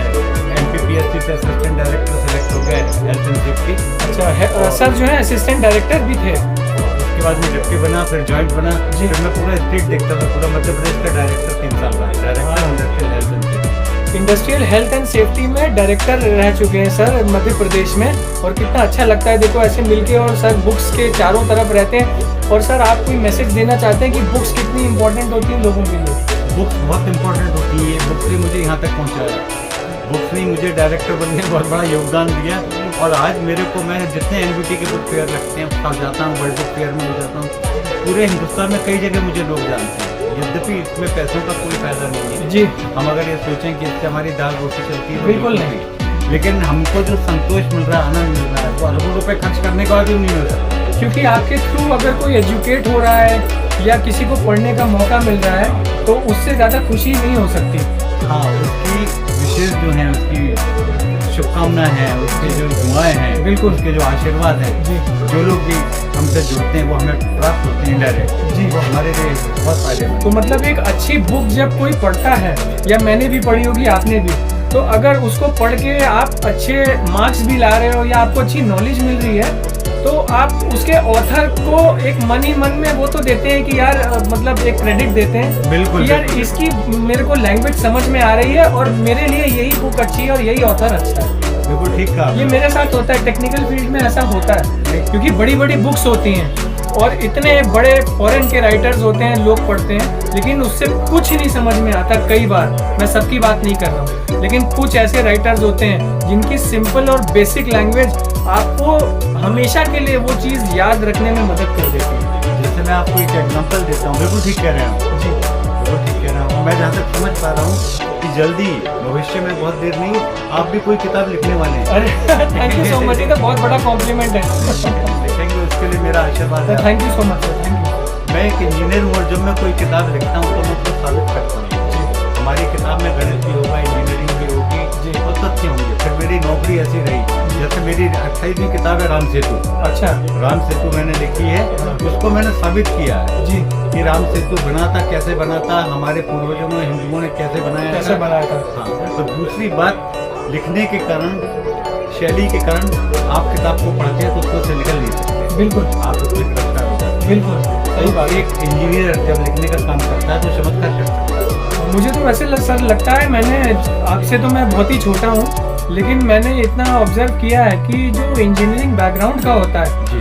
MPPSC से असिस्टेंट डायरेक्टर सेलेक्ट हो गया हेल्थ एंड सेफ्टी। अच्छा, सर जो है असिस्टेंट डायरेक्टर भी थे। उसके बाद मैं डिप्टी बना, फिर जॉइंट बना। फिर मैं पूरा स्टेट देखता था, पूरा मध्य प्रदेश का डायरेक्टर 3 साल रहा, director industrial health and safety. Industrial health and safety में डायरेक्टर रह चुके हैं सर मध्य प्रदेश में। और कितना अच्छा लगता है देखो ऐसे मिलके। और सर बुक्स के चारों तरफ रहते हैं। और सर आप कोई मैसेज देना चाहते हैं कि बुक्स कितनी इंपॉर्टेंट होती है लोगों के लिए? बुक्स बहुत इंपॉर्टेंट होती है, बुक्स ने मुझे यहाँ तक पहुँचाया, बुक्स ने मुझे डायरेक्टर बनने में बहुत बड़ा योगदान दिया। और आज मेरे को, मैं जितने NBT के बुक फेयर लगते हैं तब जाता हूँ, वर्ल्ड बुक फेयर में भी जाता हूँ, पूरे हिंदुस्तान में कई जगह मुझे लोग जानते हैं। यद्यपि इसमें पैसों का कोई फायदा नहीं है जी। हम अगर ये सोचें कि इससे हमारी दाल रोटी चलती है, बिल्कुल नहीं। लेकिन हमको जो संतोष मिल रहा है, आनंद मिल रहा है, वो अरबों रुपए खर्च करने के बाद भी नहीं मिल रहा। क्योंकि आपके थ्रू अगर कोई एजुकेट हो रहा है या किसी को पढ़ने का मौका मिल रहा है तो उससे ज़्यादा खुशी नहीं हो सकती। हाँ, उसकी विशेष जो है, उसकी शुभकामनाएं हैं, उसके जो दुआएं हैं, बिल्कुल, उसके जो आशीर्वाद हैं जी, जो लोग भी हमसे जुड़ते हैं वो हमें प्राप्त होते हैं डायरेक्ट जी, वो हमारे लिए बहुत फायदेमंद। तो मतलब एक अच्छी बुक जब कोई पढ़ता है, या मैंने भी पढ़ी होगी, आपने भी, तो अगर उसको पढ़ के आप अच्छे मार्क्स भी ला रहे हो या आपको अच्छी नॉलेज मिल रही है तो आप उसके ऑथर को एक मन ही मन में वो तो देते हैं कि यार मतलब एक क्रेडिट देते हैं। बिल्कुल, यार बिल्कुल। इसकी मेरे को लैंग्वेज समझ में आ रही है और मेरे लिए यही बुक अच्छी है और यही ऑथर अच्छा है। बिल्कुल ठीक कहा। ये मेरे साथ होता है, टेक्निकल फील्ड में ऐसा होता है क्योंकि बड़ी बड़ी बुक्स होती हैं और इतने बड़े फॉरेन के राइटर्स होते हैं, लोग पढ़ते हैं, लेकिन उससे कुछ नहीं समझ में आता। कई बार, मैं सबकी बात नहीं कर रहा हूँ, लेकिन कुछ ऐसे राइटर्स होते हैं जिनकी सिंपल और बेसिक लैंग्वेज आपको हमेशा के लिए वो चीज़ याद रखने में मदद कर देती है। जैसे मैं आपको एक एग्जांपल देता हूँ, बिल्कुल ठीक कह रहे हैं जी, बिल्कुल ठीक कह रहा हूँ। मैं जहाँ तक समझ पा रहा हूँ कि जल्दी भविष्य में, बहुत देर नहीं, आप भी कोई किताब लिखने वाले हैं। अरे थैंक यू सो मच, ये तो बहुत बड़ा कॉम्प्लीमेंट है। लिखेंगे, उसके लिए मेरा आशीर्वाद है। Thank you so much sir, thank you. मैं एक इंजीनियर हूँ और जब मैं कोई किताब लिखता हूँ तो मैं उसको साबित करता हूँ। हमारी किताब में गणित भी होगा, इंजीनियरिंग भी होगी जी, और तथ्य होंगे। फिर मेरी नौकरी ऐसी रही, जैसे मेरी 28वीं किताब है राम सेतु। अच्छा, राम सेतु मैंने लिखी है, उसको मैंने साबित किया है जी कि राम सेतु बना था, कैसे बना था, हमारे पूर्वजों ने, हिंदुओं ने कैसे बनाया कैसे बनाया था। हाँ, तो दूसरी बात, लिखने के कारण, शैली के कारण आप किताब को पढ़ते हैं तो उसको से निकल नहीं सकते। बिल्कुल, आप उसमें गिरफ्तार हो जाते हैं। बिल्कुल सही बात। एक इंजीनियर जब लिखने का काम करता है तो चमत्कार करता है। मुझे तो वैसे सर लगता है, मैंने आपसे तो मैं बहुत ही छोटा हूँ, लेकिन मैंने इतना ऑब्जर्व किया है कि जो इंजीनियरिंग बैकग्राउंड का होता है जी,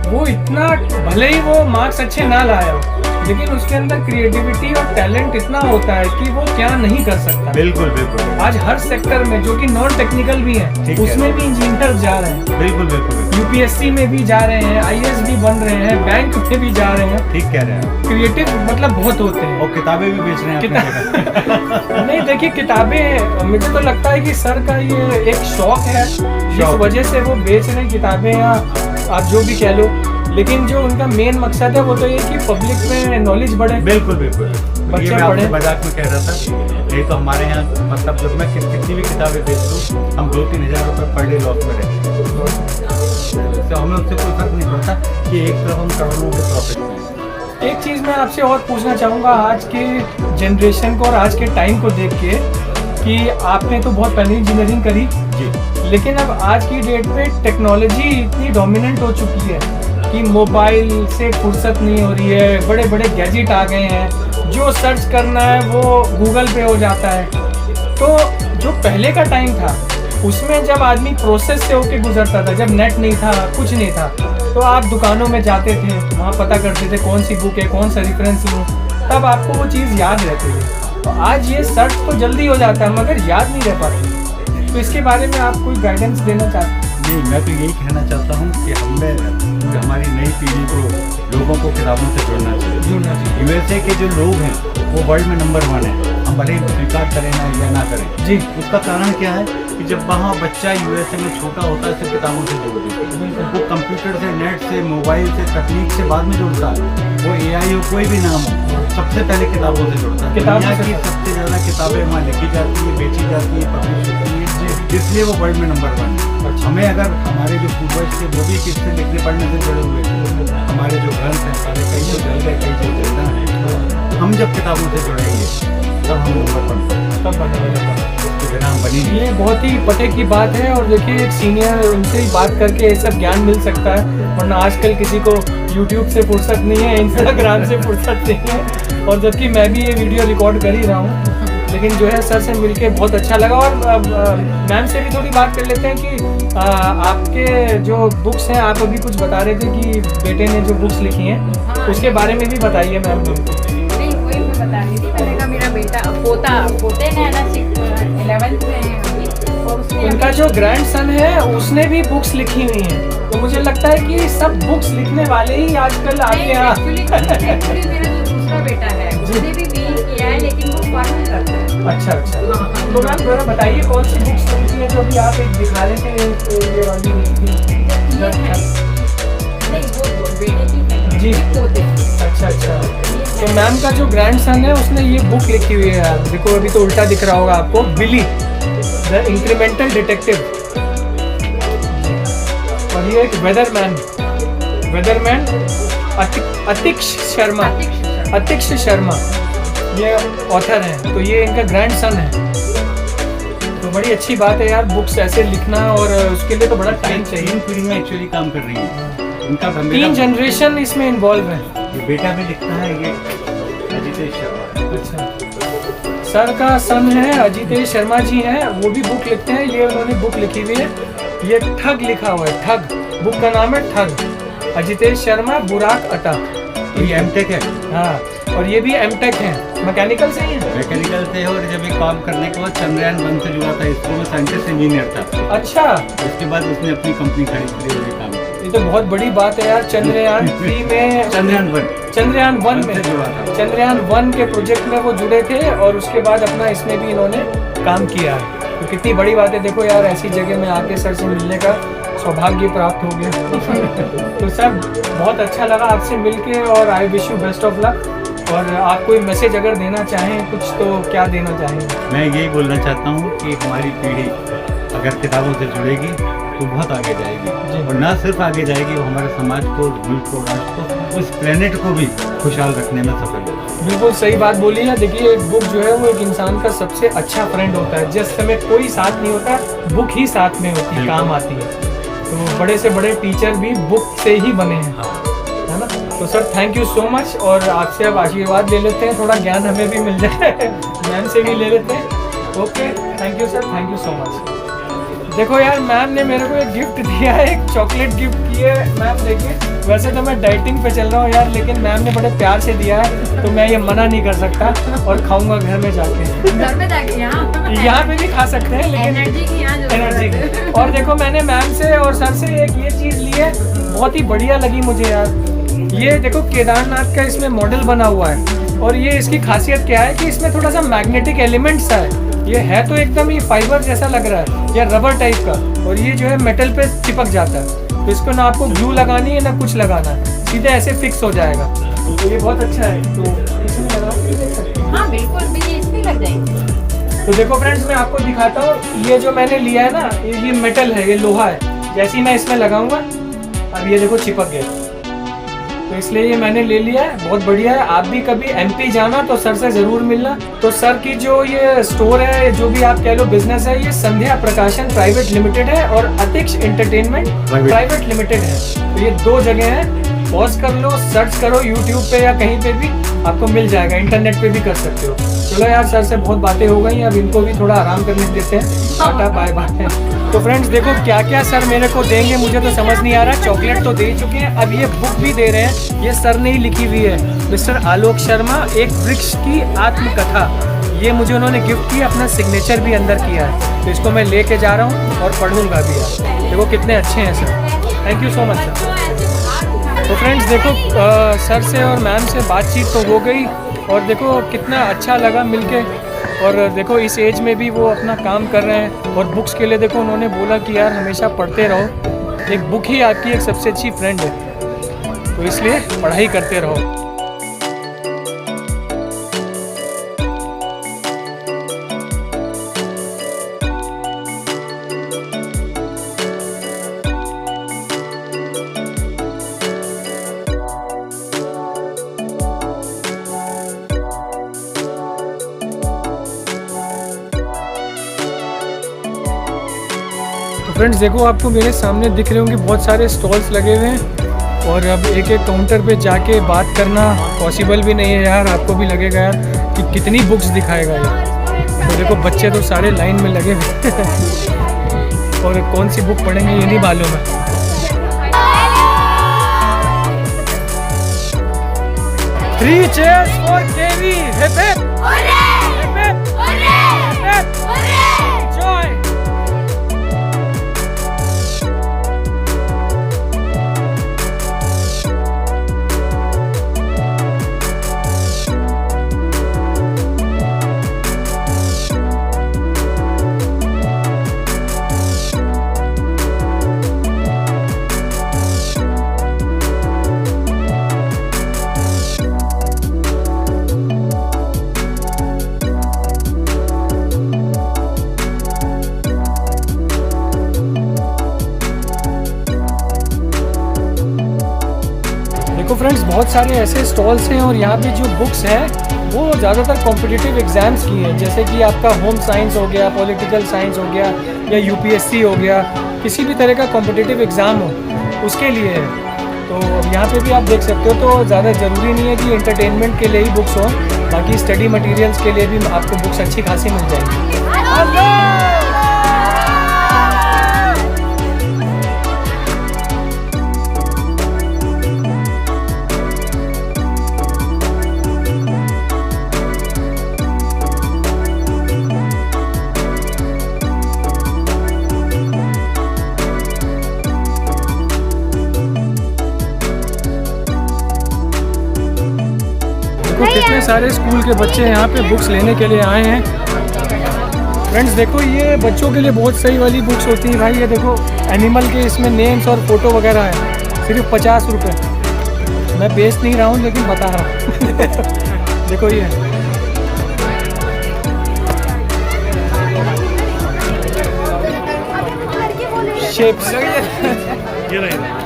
वो इतना, भले ही वो मार्क्स अच्छे ना लाया हो, लेकिन उसके अंदर क्रिएटिविटी और टैलेंट इतना होता है कि वो क्या नहीं कर सकता। बिल्कुल बिल्कुल। आज हर सेक्टर में जो कि नॉन टेक्निकल भी है उसमें भी इंजीनियर जा रहे हैं। बिल्कुल बिल्कुल। UPSC में भी जा रहे हैं, IAS भी बन रहे हैं, बैंक में भी जा रहे हैं। ठीक कह रहे हैं। क्रिएटिव मतलब बहुत होते हैं। और किताबें भी बेच रहे हैं। नहीं देखिए, किताबें, मुझे तो लगता है कि सर का ये एक शौक है, जिस वजह से वो बेच रहे हैं किताबें, या आप जो भी कह लो, लेकिन जो उनका मेन मकसद है वो तो ये कि पब्लिक में नॉलेज बढ़े। बिल्कुल बिल्कुल। बच्चे ये मैं आपसे पढ़े। मजाक में कह रहा था, नहीं तो हमारे यहाँ मतलब जब मैं कितनी भी किताबें बेच दूँ, हम 2-3 हज़ार रुपये पर डे लॉस में रहते हैं। तो हमें उससे कोई फर्क नहीं पड़ता कि एक तरफ हम करोड़ों के प्रॉफिट में। एक चीज़ मैं आपसे और पूछना चाहूँगा, आज के जनरेशन को और आज के टाइम को देख के, कि आपने तो बहुत पहले इंजीनियरिंग करी जी, लेकिन अब आज की डेट पे टेक्नोलॉजी इतनी डोमिनेंट हो चुकी है कि मोबाइल से फुर्सत नहीं हो रही है, बड़े बड़े गैजेट आ गए हैं, जो सर्च करना है वो गूगल पे हो जाता है। तो जो पहले का टाइम था उसमें जब आदमी प्रोसेस से होके गुजरता था, जब नेट नहीं था, कुछ नहीं था, तो आप दुकानों में जाते थे, वहाँ पता करते थे कौन सी बुक है, कौन सा रेफरेंस लूँ, तब आपको वो चीज़ याद रहती है। तो आज ये सर्च तो जल्दी हो जाता है मगर याद नहीं रह पाती। तो इसके बारे में आप कोई गाइडेंस देना चाहते हैं? नहीं, मैं तो यही कहना चाहता हूँ कि हमें हमारी नई पीढ़ी को, लोगों को किताबों से जुड़ना चाहिए। यूएसए के जो लोग हैं वो वर्ल्ड में नंबर 1 है, हम भले ही स्वीकार करें ना या ना करें जी। उसका कारण क्या है कि जब वहाँ बच्चा यूएसए में छोटा होता है, सिर्फ किताबों से जोड़ देते हैं। वो कंप्यूटर से, नेट से, मोबाइल से, तकनीक से बाद में जुड़ता है। वो AI हो, कोई भी नाम हो, सबसे पहले किताबों से जुड़ता है। दुनिया की सबसे ज़्यादा किताबें वहाँ लिखी जाती है, बेची जाती है, पब्लिश होती है, इसलिए वो वर्ल्ड में नंबर 1 है। हमें अगर हमारे जो पूर्वज थे वो भी किससे लिखने पढ़ने से जुड़े हुए थे, हमारे जो ग्रंथ हैं सारे कई जो जल गए, कई जो जिंदा हैं, हम जब किताबों से जुड़ेंगे तब हम नंबर 1 तब बने। ये बहुत ही पते की बात है। और देखिए, एक सीनियर उनसे ही बात करके ये सब ज्ञान मिल सकता है, वरना आजकल किसी को यूट्यूब से फुर्सत नहीं है, इंस्टाग्राम से फुर्सत नहीं है। और जबकि मैं भी ये वीडियो रिकॉर्ड कर ही रहा हूँ, लेकिन जो है सर से मिलके बहुत अच्छा लगा। और मैम से भी थोड़ी बात कर लेते हैं कि आपके जो बुक्स हैं, आप अभी कुछ बता रहे थे कि बेटे ने जो बुक्स लिखी हैं, उसके बारे में भी बताइए मैम। नहीं, वही मैं बता रही थी, मैंने कहा मेरा बेटा पोते ने ना 11th में है अभी, और उसने उनका जो ग्रैंड सन है उसने भी बुक्स लिखी हुई हैं। तो मुझे लगता है कि सब बुक्स लिखने वाले ही आजकल आगे हैं। एक्चुअली मेरा जो दूसरा बेटा है उसने भी BE किया है, लेकिन वो फार्मिंग करता है। अच्छा अच्छा। तो मैम जरा बताइए कौन सी बुक्स लिखी है जो अभी आप एक दिखा रहे थे, ये वाली नहीं, वो बेटे की जी। अच्छा अच्छा। तो मैम का जो ग्रैंड सन है उसने ये बुक लिखी हुई है यार, देखो अभी तो उल्टा दिख रहा होगा आपको, बिली द इंक्रीमेंटल डिटेक्टिव। और ये एक वेदरमैन अतिक्ष शर्मा ये ऑथर हैं। तो ये इनका ग्रैंड सन है। तो बड़ी अच्छी बात है यार, बुक्स ऐसे लिखना, और उसके लिए तो बड़ा टाइम चाहिए। 3 पीढ़ियाँ एक्चुअली काम कर रही हैं, इनका 3 जनरेशन इसमें इन्वॉल्व है। ये बेटा भी लिखता है, ये अजितेश शर्मा। अच्छा, सर का सन है अजितेश शर्मा जी हैं, वो भी बुक लिखते हैं। ये उन्होंने बुक लिखी हुई है, ये ठग लिखा हुआ है, ठग। बुक का नाम है ठग, अजितेश शर्मा, बुराक अता। ये M.Tech है। हाँ, और ये भी M.Tech है, मैकेनिकल से ही है। मैकेनिकल से, और जब ये काम करने के बाद चंद्रयान 1 से जुड़ा था, इसरो में साइंटिस्ट इंजीनियर था। अच्छा, उसके बाद उसने अपनी कंपनी खड़ी की और ये काम किया। ये तो बहुत बड़ी बात है यार। चंद्रयान 3 में, चंद्रयान 1 में जुड़ा था। चंद्रयान 1 के प्रोजेक्ट में वो जुड़े थे, और उसके बाद अपना इसमें भी इन्होंने काम किया है। तो कितनी बड़ी बात है। देखो यार, ऐसी जगह में आके सर से मिलने का सौभाग्य प्राप्त हो गया। तो सर बहुत अच्छा लगा आपसे मिलके, और I wish you best of luck. और आप कोई मैसेज अगर देना चाहें कुछ, तो क्या देना चाहेंगे? मैं यही बोलना चाहता हूँ कि हमारी पीढ़ी अगर किताबों से जुड़ेगी तो बहुत आगे जाएगी, और ना सिर्फ आगे जाएगी, वो हमारे समाज को, मुल्क को, राष्ट्र को, उस प्लेनेट को भी खुशहाल रखने में सफल होगी। बिल्कुल सही बात बोली है। देखिए, एक बुक जो है वो एक इंसान का सबसे अच्छा फ्रेंड होता है। जिस समय कोई साथ नहीं होता, बुक ही साथ में होती है, काम आती है। तो बड़े से बड़े टीचर भी बुक से ही बने हैं, है ना। तो sir thank you so much, और आपसे अब आशीर्वाद ले लेते हैं, थोड़ा ज्ञान हमें भी मिल जाए, मैम से भी ले लेते हैं। Okay, thank you sir, thank you so much. देखो यार, मैम ने मेरे को एक गिफ्ट दिया है, एक चॉकलेट गिफ्ट की है। मैम देखिए, वैसे तो मैं डाइटिंग पे चल रहा हूँ यार, लेकिन मैम ने बड़े प्यार से दिया है, तो मैं ये मना नहीं कर सकता, और खाऊंगा घर में जाके। घर में जाके यहाँ पे भी खा सकते हैं, लेकिन एनर्जी की यहाँ एनर्जी की। और देखो, मैंने मैम से और सर से एक ये चीज़ ली है, बहुत ही बढ़िया लगी मुझे यार। ये देखो, केदारनाथ का इसमें मॉडल बना हुआ है, और ये इसकी खासियत क्या है कि इसमें थोड़ा सा मैग्नेटिक एलिमेंट्स है। ये है तो एकदम ही फाइबर जैसा लग रहा है, या रबर टाइप का, और ये जो है मेटल पे चिपक जाता है। तो इसको ना आपको ग्लू लगानी है, ना कुछ लगाना है, सीधे ऐसे फिक्स हो जाएगा। तो ये बहुत अच्छा है। तो इसमें लगा के देख सकते हैं। हाँ बिल्कुल, भी इसमें लग जाएंगे। तो देखो फ्रेंड्स, मैं आपको दिखाता हूँ। ये जो मैंने लिया है ना, ये मेटल है, ये लोहा है। जैसे ही मैं इसमें लगाऊंगा, अब ये देखो चिपक गया। तो इसलिए ये मैंने ले लिया है, बहुत बढ़िया है। आप भी कभी MP जाना तो सर से ज़रूर मिलना। तो सर की जो ये स्टोर है, जो भी आप कह लो बिजनेस है, ये संध्या प्रकाशन प्राइवेट लिमिटेड है, और अतिक्ष एंटरटेनमेंट प्राइवेट लिमिटेड है। तो ये 2 जगह हैं। पॉज कर लो, सर्च करो यूट्यूब पे या कहीं पे भी, आपको मिल जाएगा, इंटरनेट पे भी कर सकते हो। चलो यार, सर से बहुत बातें हो गई, अब इनको भी थोड़ा आराम करने देते हैं। Tata bye bye. तो फ्रेंड्स देखो क्या क्या सर मेरे को देंगे, मुझे तो समझ नहीं आ रहा। चॉकलेट तो दे चुके हैं, अब ये बुक भी दे रहे हैं, ये सर ने ही लिखी हुई है, मिस्टर आलोक शर्मा, एक वृक्ष की आत्मकथा। ये मुझे उन्होंने गिफ्ट की, अपना सिग्नेचर भी अंदर किया है, तो इसको मैं लेके जा रहा हूँ और पढ़ूंगा भी यार। देखो कितने अच्छे हैं sir, thank you so much sir. तो फ्रेंड्स देखो सर से और मैम से बातचीत तो हो गई, और देखो कितना अच्छा लगा मिलके। और देखो इस एज में भी वो अपना काम कर रहे हैं, और बुक्स के लिए देखो उन्होंने बोला कि यार हमेशा पढ़ते रहो, एक बुक ही आपकी एक सबसे अच्छी फ्रेंड है, तो इसलिए पढ़ाई करते रहो। फ्रेंड्स देखो आपको मेरे सामने दिख रहे होंगे बहुत सारे स्टॉल्स लगे हुए हैं, और अब एक एक काउंटर पे जाके बात करना पॉसिबल भी नहीं है यार। आपको भी लगेगा यार कि कितनी बुक्स दिखाएगा यार। तो देखो बच्चे तो सारे लाइन में लगे हुए और कौन सी बुक पढ़ेंगे ये नहीं मालूम है। Three cheers for KV. Hip hip. Hip hip. Hip hip. Enjoy. देखो फ्रेंड्स बहुत सारे ऐसे स्टॉल्स हैं, और यहाँ पे जो बुक्स हैं वो ज़्यादातर कॉम्पिटिटिव एग्ज़ाम्स की हैं, जैसे कि आपका होम साइंस हो गया, पॉलिटिकल साइंस हो गया, या यूपीएससी हो गया, किसी भी तरह का कॉम्पिटिटिव एग्ज़ाम हो उसके लिए है। तो यहाँ पे भी आप देख सकते हो, तो ज़्यादा ज़रूरी नहीं है कि एंटरटेनमेंट के लिए ही बुक्स हो, बाकी स्टडी मटेरियल्स के लिए भी आपको बुक्स अच्छी खासी मिल जाएगी। कितने सारे स्कूल के बच्चे यहाँ पे बुक्स लेने के लिए आए हैं। फ्रेंड्स देखो ये बच्चों के लिए बहुत सही वाली बुक्स होती हैं भाई। ये देखो एनिमल के इसमें नेम्स और फोटो वगैरह है, सिर्फ 50 रुपये। मैं बेच नहीं रहा हूँ लेकिन बता रहा हूँ। देखो ये शेप्स ये रहेगा।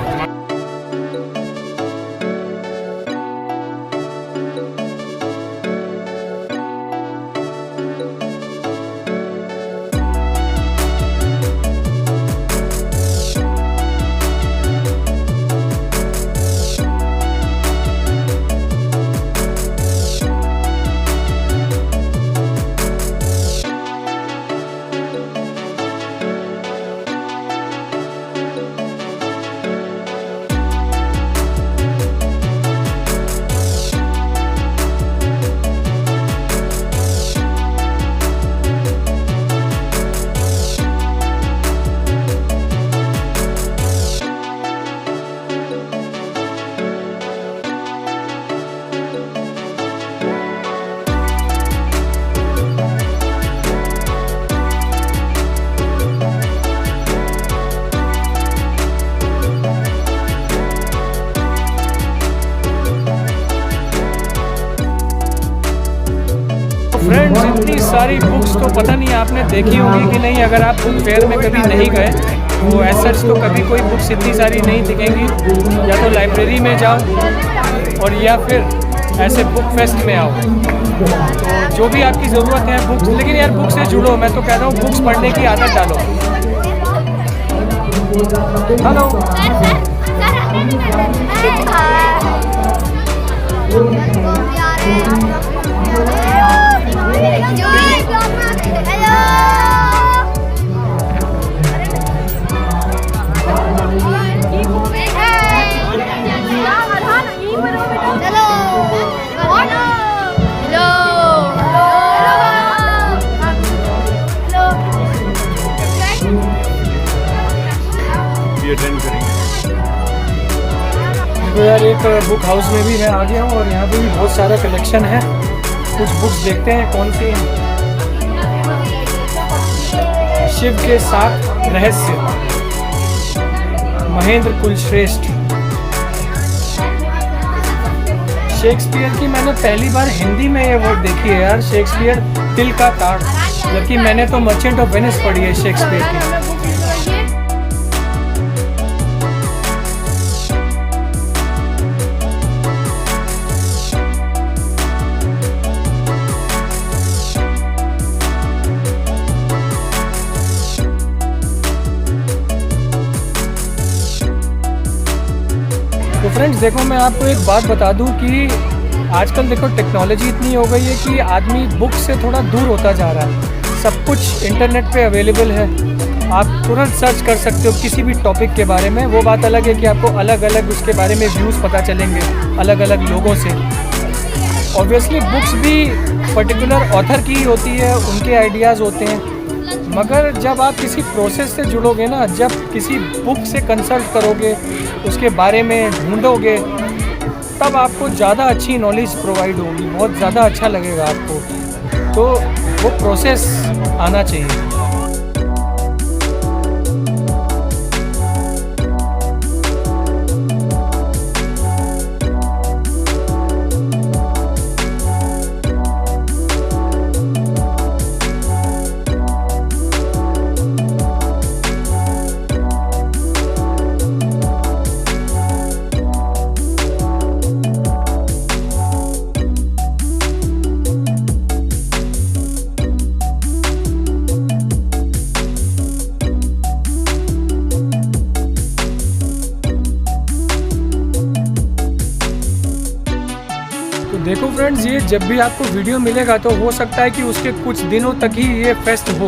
फ्रेंड्स इतनी सारी बुक्स तो पता नहीं आपने देखी होंगी कि नहीं। अगर आप बुक फेयर में कभी नहीं गए तो एज सच तो कभी कोई बुक्स इतनी सारी नहीं दिखेंगी। या तो लाइब्रेरी में जाओ और या फिर ऐसे बुक फेस्ट में आओ। तो जो भी आपकी ज़रूरत है बुक्स, लेकिन यार बुक से जुड़ो। मैं तो कह रहा हूँ बुक्स पढ़ने की आदत डालो। हेलो सर यार एक बुक हाउस में भी मैं आ गया हूँ और यहाँ पे भी बहुत सारा कलेक्शन है। कुछ बुक्स देखते हैं कौन सी हैं। शिव के 7 रहस्य, महेंद्र कुलश्रेष्ठ। शेक्सपियर की मैंने पहली बार हिंदी में ये वर्ड देखी है यार, शेक्सपियर तिल का ताड़, जबकि मैंने तो मर्चेंट ऑफ वेनिस पढ़ी है शेक्सपियर की। तो फ्रेंड्स देखो, मैं आपको एक बात बता दूं कि आजकल देखो टेक्नोलॉजी इतनी हो गई है कि आदमी बुक से थोड़ा दूर होता जा रहा है। सब कुछ इंटरनेट पे अवेलेबल है, आप तुरंत सर्च कर सकते हो किसी भी टॉपिक के बारे में। वो बात अलग है कि आपको अलग अलग उसके बारे में व्यूज़ पता चलेंगे अलग अलग लोगों से। ऑब्वियसली बुक्स भी पर्टिकुलर ऑथर की होती है, उनके आइडियाज़ होते हैं, मगर जब आप किसी प्रोसेस से जुड़ोगे ना, जब किसी बुक से कंसल्ट करोगे, उसके बारे में ढूंढोगे, तब आपको ज़्यादा अच्छी नॉलेज प्रोवाइड होगी, बहुत ज़्यादा अच्छा लगेगा आपको। तो वो प्रोसेस आना चाहिए। देखो फ्रेंड्स, ये जब भी आपको वीडियो मिलेगा तो हो सकता है कि उसके कुछ दिनों तक ही ये फेस्ट हो,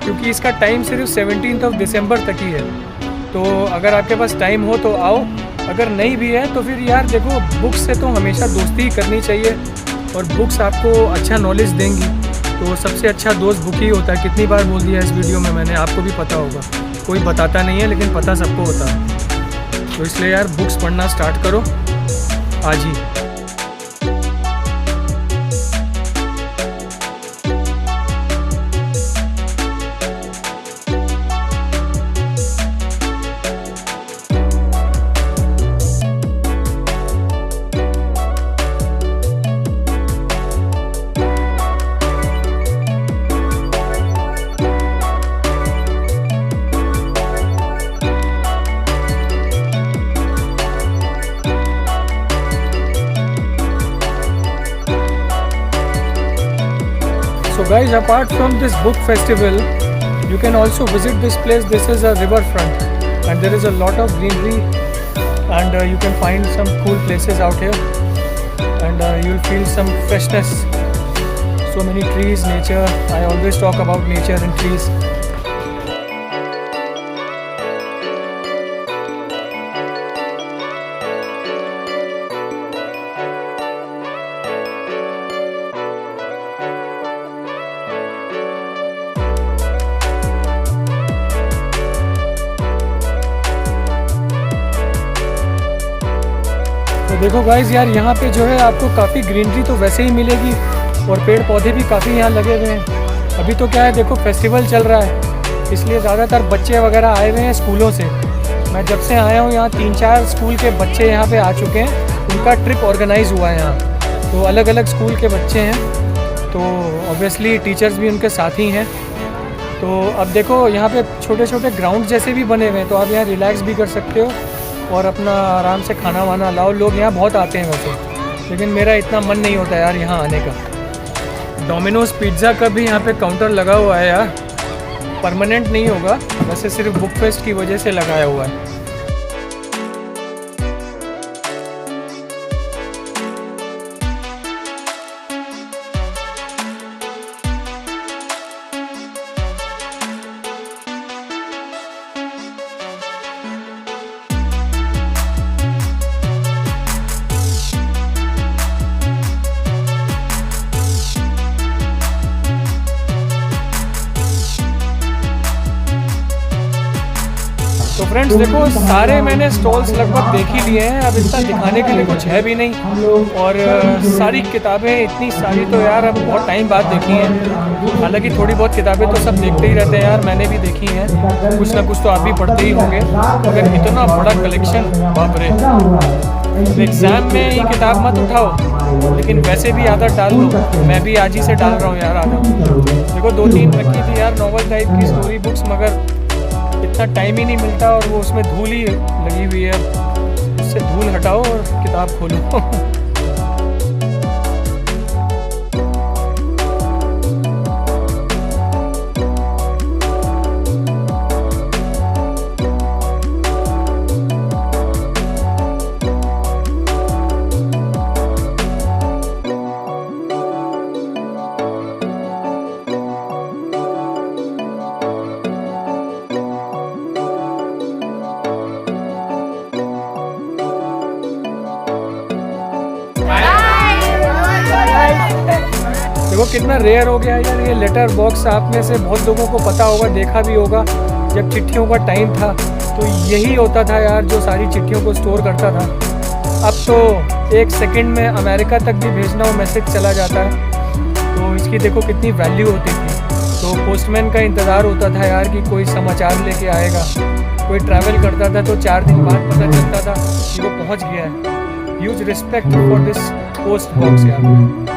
क्योंकि इसका टाइम सिर्फ 17 दिसंबर तक ही है। तो अगर आपके पास टाइम हो तो आओ, अगर नहीं भी है तो फिर यार देखो, बुक्स से तो हमेशा दोस्ती ही करनी चाहिए और बुक्स आपको अच्छा नॉलेज देंगी। तो सबसे अच्छा दोस्त बुक ही होता है। कितनी बार बोल दिया इस वीडियो में मैंने, आपको भी पता होगा। कोई बताता नहीं है लेकिन पता सबको होता है। तो इसलिए यार बुक्स पढ़ना स्टार्ट करो आज ही। So guys, apart from this book festival, you can also visit this place. This is a riverfront and there is a lot of greenery and you can find some cool places out here and you'll feel some freshness. So many trees, nature. I always talk about nature and trees. तो देखो guys यार, यहाँ पे जो है आपको काफ़ी greenery तो वैसे ही मिलेगी और पेड़ पौधे भी काफ़ी यहाँ लगे हुए हैं। अभी तो क्या है, देखो फेस्टिवल चल रहा है, इसलिए ज़्यादातर बच्चे वगैरह आए हुए हैं स्कूलों से। मैं जब से आया हूँ यहाँ 3-4 स्कूल के बच्चे यहाँ पे आ चुके हैं। उनका ट्रिप ऑर्गेनाइज़ हुआ है यहाँ, तो अलग अलग स्कूल के बच्चे हैं, तो ऑब्वियसली टीचर्स भी उनके साथ ही हैं। तो अब देखो यहाँ पे छोटे छोटे ग्राउंड जैसे भी बने हुए हैं, तो आप यहाँ रिलैक्स भी कर सकते हो और अपना आराम से खाना वाना लाओ। लोग यहाँ बहुत आते हैं वैसे, लेकिन मेरा इतना मन नहीं होता यार यहाँ आने का। डोमिनोज पिज़्ज़ा का भी यहाँ पे काउंटर लगा हुआ है यार, परमानेंट नहीं होगा, वैसे सिर्फ बुक फेस्ट की वजह से लगाया हुआ है। फ्रेंड्स देखो सारे मैंने स्टॉल्स लगभग देख ही लिए हैं, अब इतना दिखाने के लिए कुछ है भी नहीं। और सारी किताबें इतनी सारी तो यार अब बहुत टाइम बाद देखी हैं। हालांकि थोड़ी बहुत किताबें तो सब देखते ही रहते हैं यार, मैंने भी देखी हैं, कुछ ना कुछ तो आप भी पढ़ते ही होंगे। मगर इतना बड़ा कलेक्शन, बाप रे। एग्ज़ाम में ये किताब मत उठाओ, लेकिन वैसे भी आदत डाल लो। मैं भी आज ही से डाल रहा हूँ यार आदत। देखो 2-3 रखी थी यार नॉवल टाइप की स्टोरी बुक्स, मगर इतना टाइम ही नहीं मिलता और वो उसमें धूल ही लगी हुई है। उससे धूल हटाओ और किताब खोलो। देखो कितना रेयर हो गया यार ये लेटर बॉक्स। आप में से बहुत लोगों को पता होगा, देखा भी होगा। जब चिट्ठियों का टाइम था तो यही होता था यार, जो सारी चिट्ठियों को स्टोर करता था। अब तो 1 सेकंड में अमेरिका तक भी भेजना हो मैसेज चला जाता है। तो इसकी देखो कितनी वैल्यू होती थी। तो पोस्टमैन का इंतज़ार होता था यार कि कोई समाचार लेके आएगा। कोई ट्रैवल करता था तो 4 दिन बाद पता चलता था कि वो पहुँच गया है। Huge respect for this post box यार।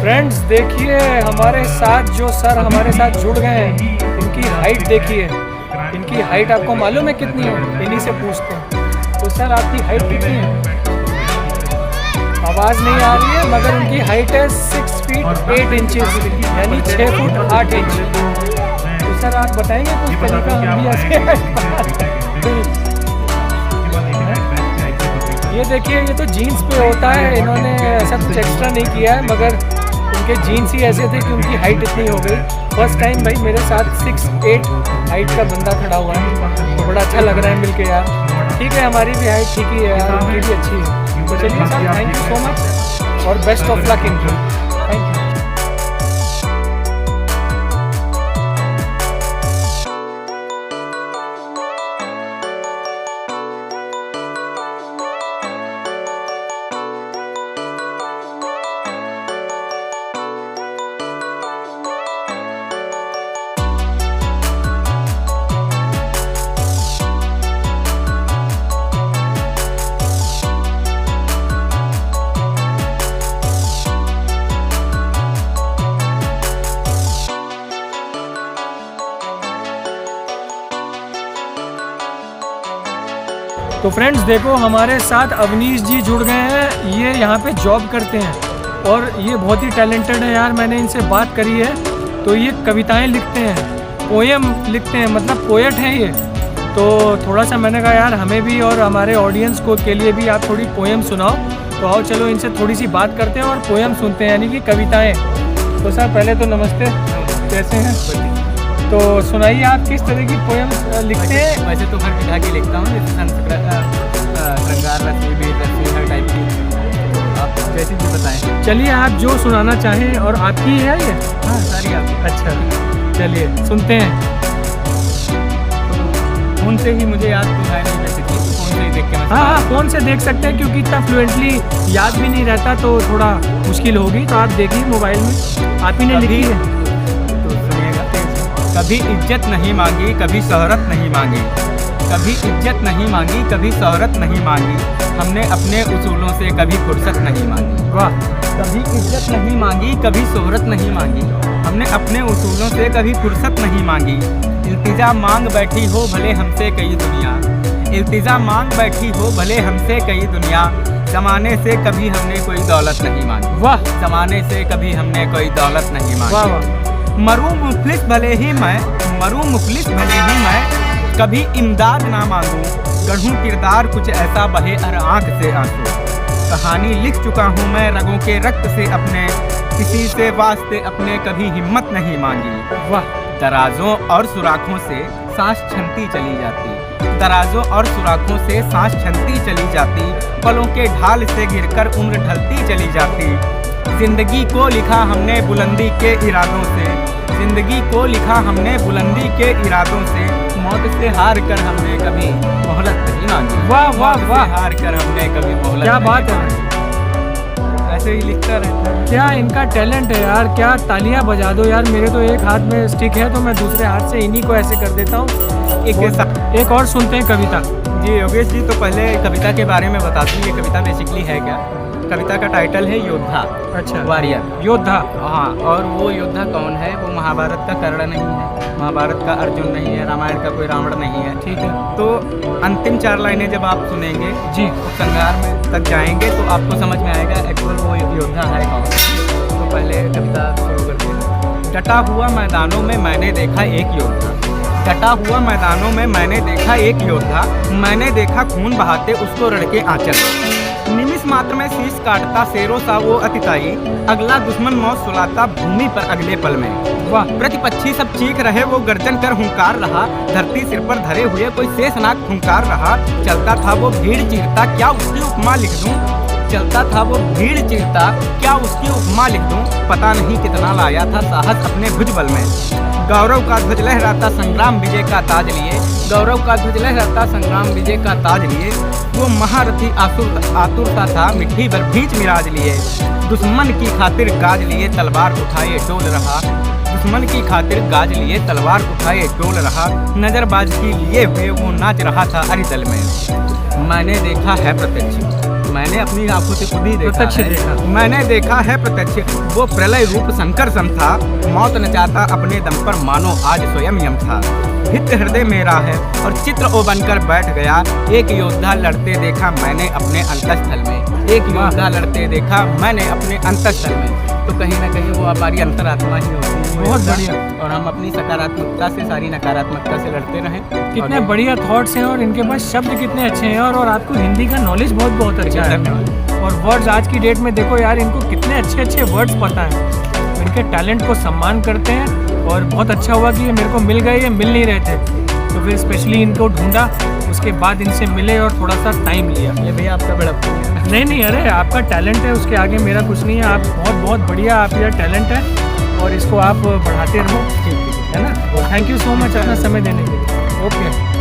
फ्रेंड्स देखिए हमारे साथ जो सर हमारे साथ जुड़ गए हैं, इनकी हाइट देखिए। इनकी हाइट आपको मालूम है कितनी है? इन्हीं से पूछते हैं। तो सर आपकी हाइट कितनी है? आवाज़ नहीं आ रही है, मगर उनकी हाइट है 6 फीट 8 इंचेस, यानी 6 फुट 8 इंच। तो सर आप बताएंगे कुछ तरीका हम भी ऐसे? ये देखिए ये तो जीन्स पे होता है, इन्होंने ऐसा कुछ एक्स्ट्रा नहीं किया है, मगर उनके जीन्स ही ऐसे थे कि उनकी हाइट इतनी हो गई। फर्स्ट टाइम भाई मेरे साथ 6'8" हाइट का बंदा खड़ा हुआ है, तो बड़ा अच्छा लग रहा है मिलके यार। ठीक है हमारी भी हाइट ठीक ही है यार, उनकी भी अच्छी है। तो चलिए sir thank you so much और बेस्ट ऑफ लक इनको। Thank you. तो फ्रेंड्स देखो हमारे साथ अवनीश जी जुड़ गए हैं। ये यहाँ पे जॉब करते हैं और ये बहुत ही टैलेंटेड है यार। मैंने इनसे बात करी है तो ये कविताएं लिखते हैं, पोएम लिखते हैं, मतलब पोएट हैं ये। तो थोड़ा सा मैंने कहा यार हमें भी और हमारे ऑडियंस को के लिए भी आप थोड़ी पोएम सुनाओ। तो आओ चलो इनसे थोड़ी सी बात करते हैं और पोएम सुनते हैं, यानी कि कविताएँ। तो सर पहले तो नमस्ते, कैसे हैं? तो सुनाइए आप किस तरह की पोएम लिखते हैं? वैसे तो हर विधा की लिखता हूँ, जैसे संस्कृत, श्रृंगार रसी, वेद रसी, हर टाइप की। आप जैसी भी बताएं। चलिए आप जो सुनाना चाहें। और आपकी है ये? हाँ सारी आपकी। अच्छा चलिए सुनते हैं। फ़ोन से ही मुझे याद तो है नहीं, वैसे कि फ़ोन से ही देख के मैं। हाँ फ़ोन से देख सकते हैं, क्योंकि इतना फ्लुएंटली याद भी नहीं रहता तो थोड़ा मुश्किल होगी। तो आप देखिए मोबाइल में, आप ही ने लिखी है। कभी इज्जत नहीं मांगी, कभी शोहरत नहीं मांगी, कभी इज्जत नहीं मांगी, कभी शोहरत नहीं मांगी, हमने अपने उसूलों से कभी फुर्सत नहीं मांगी। वाह। कभी इज्जत नहीं मांगी, कभी शोहरत नहीं मांगी, हमने अपने उसूलों से कभी फुर्सत नहीं मांगी। इल्तिजा मांग बैठी हो भले हमसे कई दुनिया, इल्तिजा मांग बैठी हो भले हमसे कई दुनिया, जमाने से कभी हमने कोई दौलत नहीं मांगी। वाह जमाने से कभी हमने कोई दौलत नहीं वाह मांगी। वाह। मरूं मुफलिस भले ही मैं कभी इमदाद ना मांगूं, गढ़ूं किरदार कुछ ऐसा बहे हर आंख से आंसू। कहानी लिख चुका हूँ मैं रगों के रक्त से अपने, किसी से वास्ते अपने कभी हिम्मत नहीं मांगी। वाह। दराजों और सुराखों से सांस छनती चली जाती, दराजों और सुराखों से सांस छनती चली जाती, पलों के ढाल से गिरकर उम्र ढलती चली जाती। जिंदगी को लिखा हमने बुलंदी के इरादों से, जिंदगी को लिखा हमने बुलंदी के इरादों से, मौत से हार कर हमने कभी मोहलत नहीं मांगी। वाह वाह मौत वाह, से हार कर हमने कभी मोहलत क्या नहीं बात है। मांगी। ऐसे ही लिखता रहता है। क्या इनका टैलेंट है यार, क्या तालियां बजा दो यार। मेरे तो एक हाथ में स्टिक है तो मैं दूसरे हाथ से इन्हीं को ऐसे कर देता हूँ। एक और सुनते हैं कविता। जी योगेश जी, तो पहले कविता के बारे में बता दूँ, ये कविता बेसिकली है क्या। कविता का टाइटल है योद्धा। अच्छा, वॉरियर, योद्धा। हाँ, और वो योद्धा कौन है? वो महाभारत का कर्ण नहीं है, महाभारत का अर्जुन नहीं है, रामायण का कोई रावण नहीं है। ठीक है। तो अंतिम 4 लाइनें जब आप सुनेंगे जी, संगार में तक जाएंगे तो आपको समझ में आएगा एक्चुअल वो योद्धा है कौन। तो पहले कविता शुरू करते हैं। डटा हुआ मैदानों में मैंने देखा एक योद्धा, डटा हुआ मैदानों में मैंने देखा एक योद्धा, मैंने देखा खून बहाते उसको रड़के आंचल। निमिष मात्र में शीश काटता शेरों सा वो अतिताई, अगला दुश्मन मौत सुलाता भूमि पर अगले पल में। वाह। प्रतिपक्षी सब चीख रहे वो गर्जन कर हुंकार रहा, धरती सिर पर धरे हुए कोई शेषनाग हुंकार रहा। चलता था वो भीड़ चीरता क्या उसकी उपमा लिख दूं, चलता था वो भीड़ चीरता क्या उसकी उपमा लिख दूं। पता नहीं कितना लाया था साहस अपने भुजबल में, गौरव का ध्वज लहराता संग्राम विजय का ताज लिए, गौरव का ध्वज लहराता संग्राम विजय का ताज लिए। वो महारथी आतुरता था मिट्टी भर भींच मिराज लिए, दुश्मन की खातिर गाज लिए तलवार उठाए डोल रहा, दुश्मन की खातिर गाज लिए तलवार उठाए डोल रहा। नजरबाज की लिए हुए वो नाच रहा था अरिदल में। मैंने देखा है प्रत्यक्ष, मैंने अपनी आंखों से खुद ही देखा है, मैंने देखा है प्रत्यक्ष वो प्रलय रूप संकर सम था, मौत न चाहता अपने दम पर मानो आज स्वयं यम था। भित्त हृदय मेरा है और चित्र ओ बनकर बैठ गया, एक योद्धा लड़ते देखा मैंने अपने अंतस्थल में, एक योद्धा लड़ते देखा मैंने अपने अंतस्थल में। तो कहीं ना कहीं वो हमारी अंतरात्मा ही होती है। बहुत बढ़िया। और हम अपनी सकारात्मकता से सारी नकारात्मकता से लड़ते रहें। कितने बढ़िया थॉट्स हैं और इनके पास शब्द कितने अच्छे हैं और आपको हिंदी का नॉलेज बहुत अच्छा है। और वर्ड्स आज की डेट में देखो यार, इनको कितने अच्छे वर्ड्स पता हैं। इनके टैलेंट को सम्मान करते हैं और बहुत अच्छा हुआ कि ये मेरे को मिल गए, ये मिल नहीं रहे थे तो फिर स्पेशली इनको ढूंढा, उसके बाद इनसे मिले और थोड़ा सा टाइम लिया। ये भी आपका बड़ा नहीं, अरे आपका टैलेंट है, उसके आगे मेरा कुछ नहीं है। आप बहुत बढ़िया, आप ये टैलेंट है और इसको आप बढ़ाते रहो, है ना। थैंक यू सो मच अपना समय देने के लिए। ओके।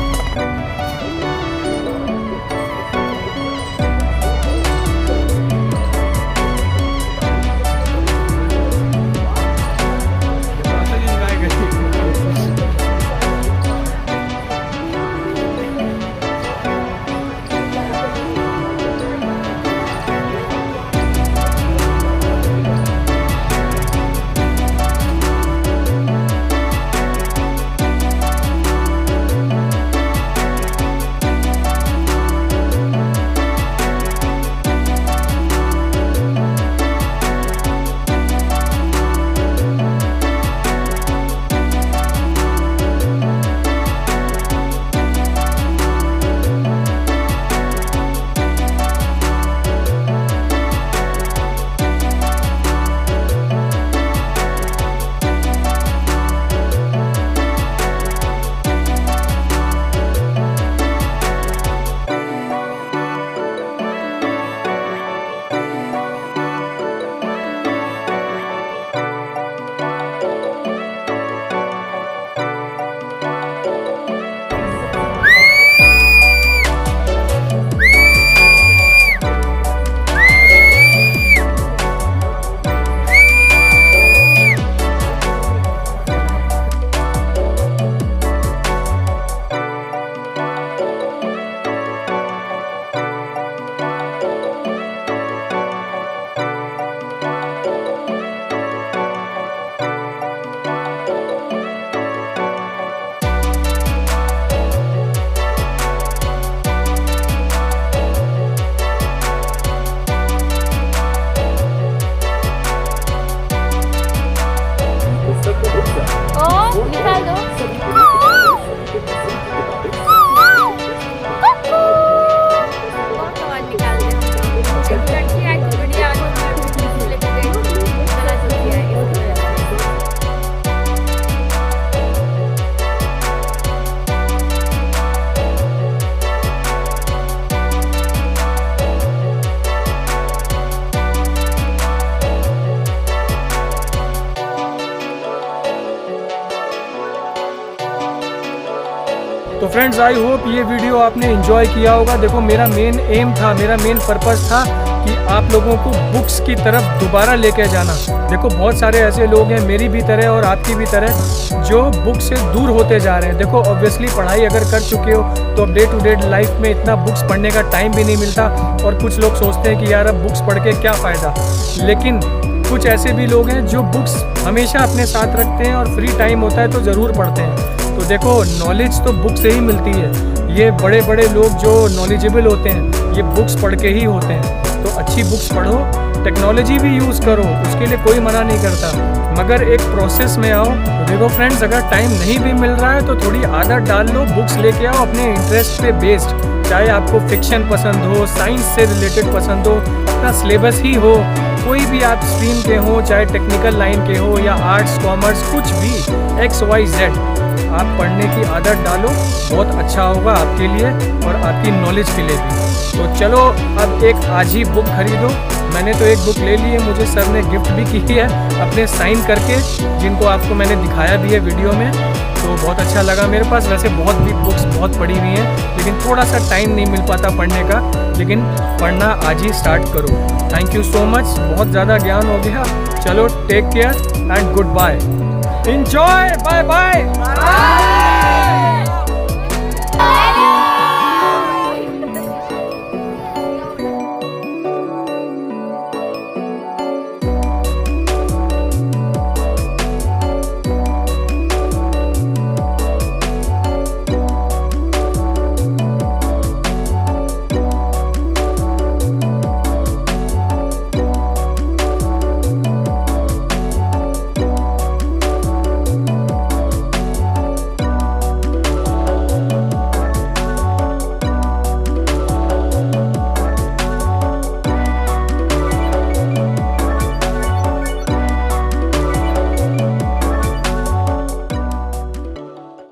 तो फ्रेंड्स आई होप ये वीडियो आपने एंजॉय किया होगा। देखो मेरा मेन एम था, मेरा मेन पर्पस था कि आप लोगों को बुक्स की तरफ दोबारा लेके जाना। देखो बहुत सारे ऐसे लोग हैं मेरी भी तरह और आपकी भी तरह जो बुक से दूर होते जा रहे हैं। देखो ऑब्वियसली पढ़ाई अगर कर चुके हो तो अब डे टू डे लाइफ में इतना बुक्स पढ़ने का टाइम भी नहीं मिलता और कुछ लोग सोचते हैं कि यार अब बुक्स पढ़ के क्या फ़ायदा। लेकिन कुछ ऐसे भी लोग हैं जो बुक्स हमेशा अपने साथ रखते हैं और फ्री टाइम होता है तो ज़रूर पढ़ते हैं। तो देखो नॉलेज तो बुक से ही मिलती है। ये बड़े बड़े लोग जो नॉलेजेबल होते हैं ये बुक्स पढ़ के ही होते हैं। तो अच्छी बुक्स पढ़ो, टेक्नोलॉजी भी यूज़ करो, उसके लिए कोई मना नहीं करता, मगर एक प्रोसेस में आओ। तो देखो फ्रेंड्स अगर टाइम नहीं भी मिल रहा है तो थोड़ी आदत डाल लो, बुक्स लेके आओ अपने इंटरेस्ट पे बेस्ड। चाहे आपको फिक्शन पसंद हो, साइंस से रिलेटेड पसंद हो, अपना सिलेबस ही हो, कोई भी आप स्ट्रीम के हो, चाहे टेक्निकल लाइन के हो या आर्ट्स कॉमर्स कुछ भी XYZ, आप पढ़ने की आदत डालो, बहुत अच्छा होगा आपके लिए और आपकी नॉलेज के लिए भी। तो चलो अब एक आज ही बुक खरीदो। मैंने तो एक बुक ले ली है, मुझे सर ने गिफ्ट भी की है अपने साइन करके, जिनको आपको मैंने दिखाया भी है वीडियो में। तो बहुत अच्छा लगा मेरे पास। वैसे बहुत भी बुक्स बहुत पढ़ी हुई हैं लेकिन थोड़ा सा टाइम नहीं मिल पाता पढ़ने का, लेकिन पढ़ना आज ही स्टार्ट करो। थैंक यू सो मच, बहुत ज़्यादा ज्ञान हो गया। चलो take care and good bye, enjoy, bye bye.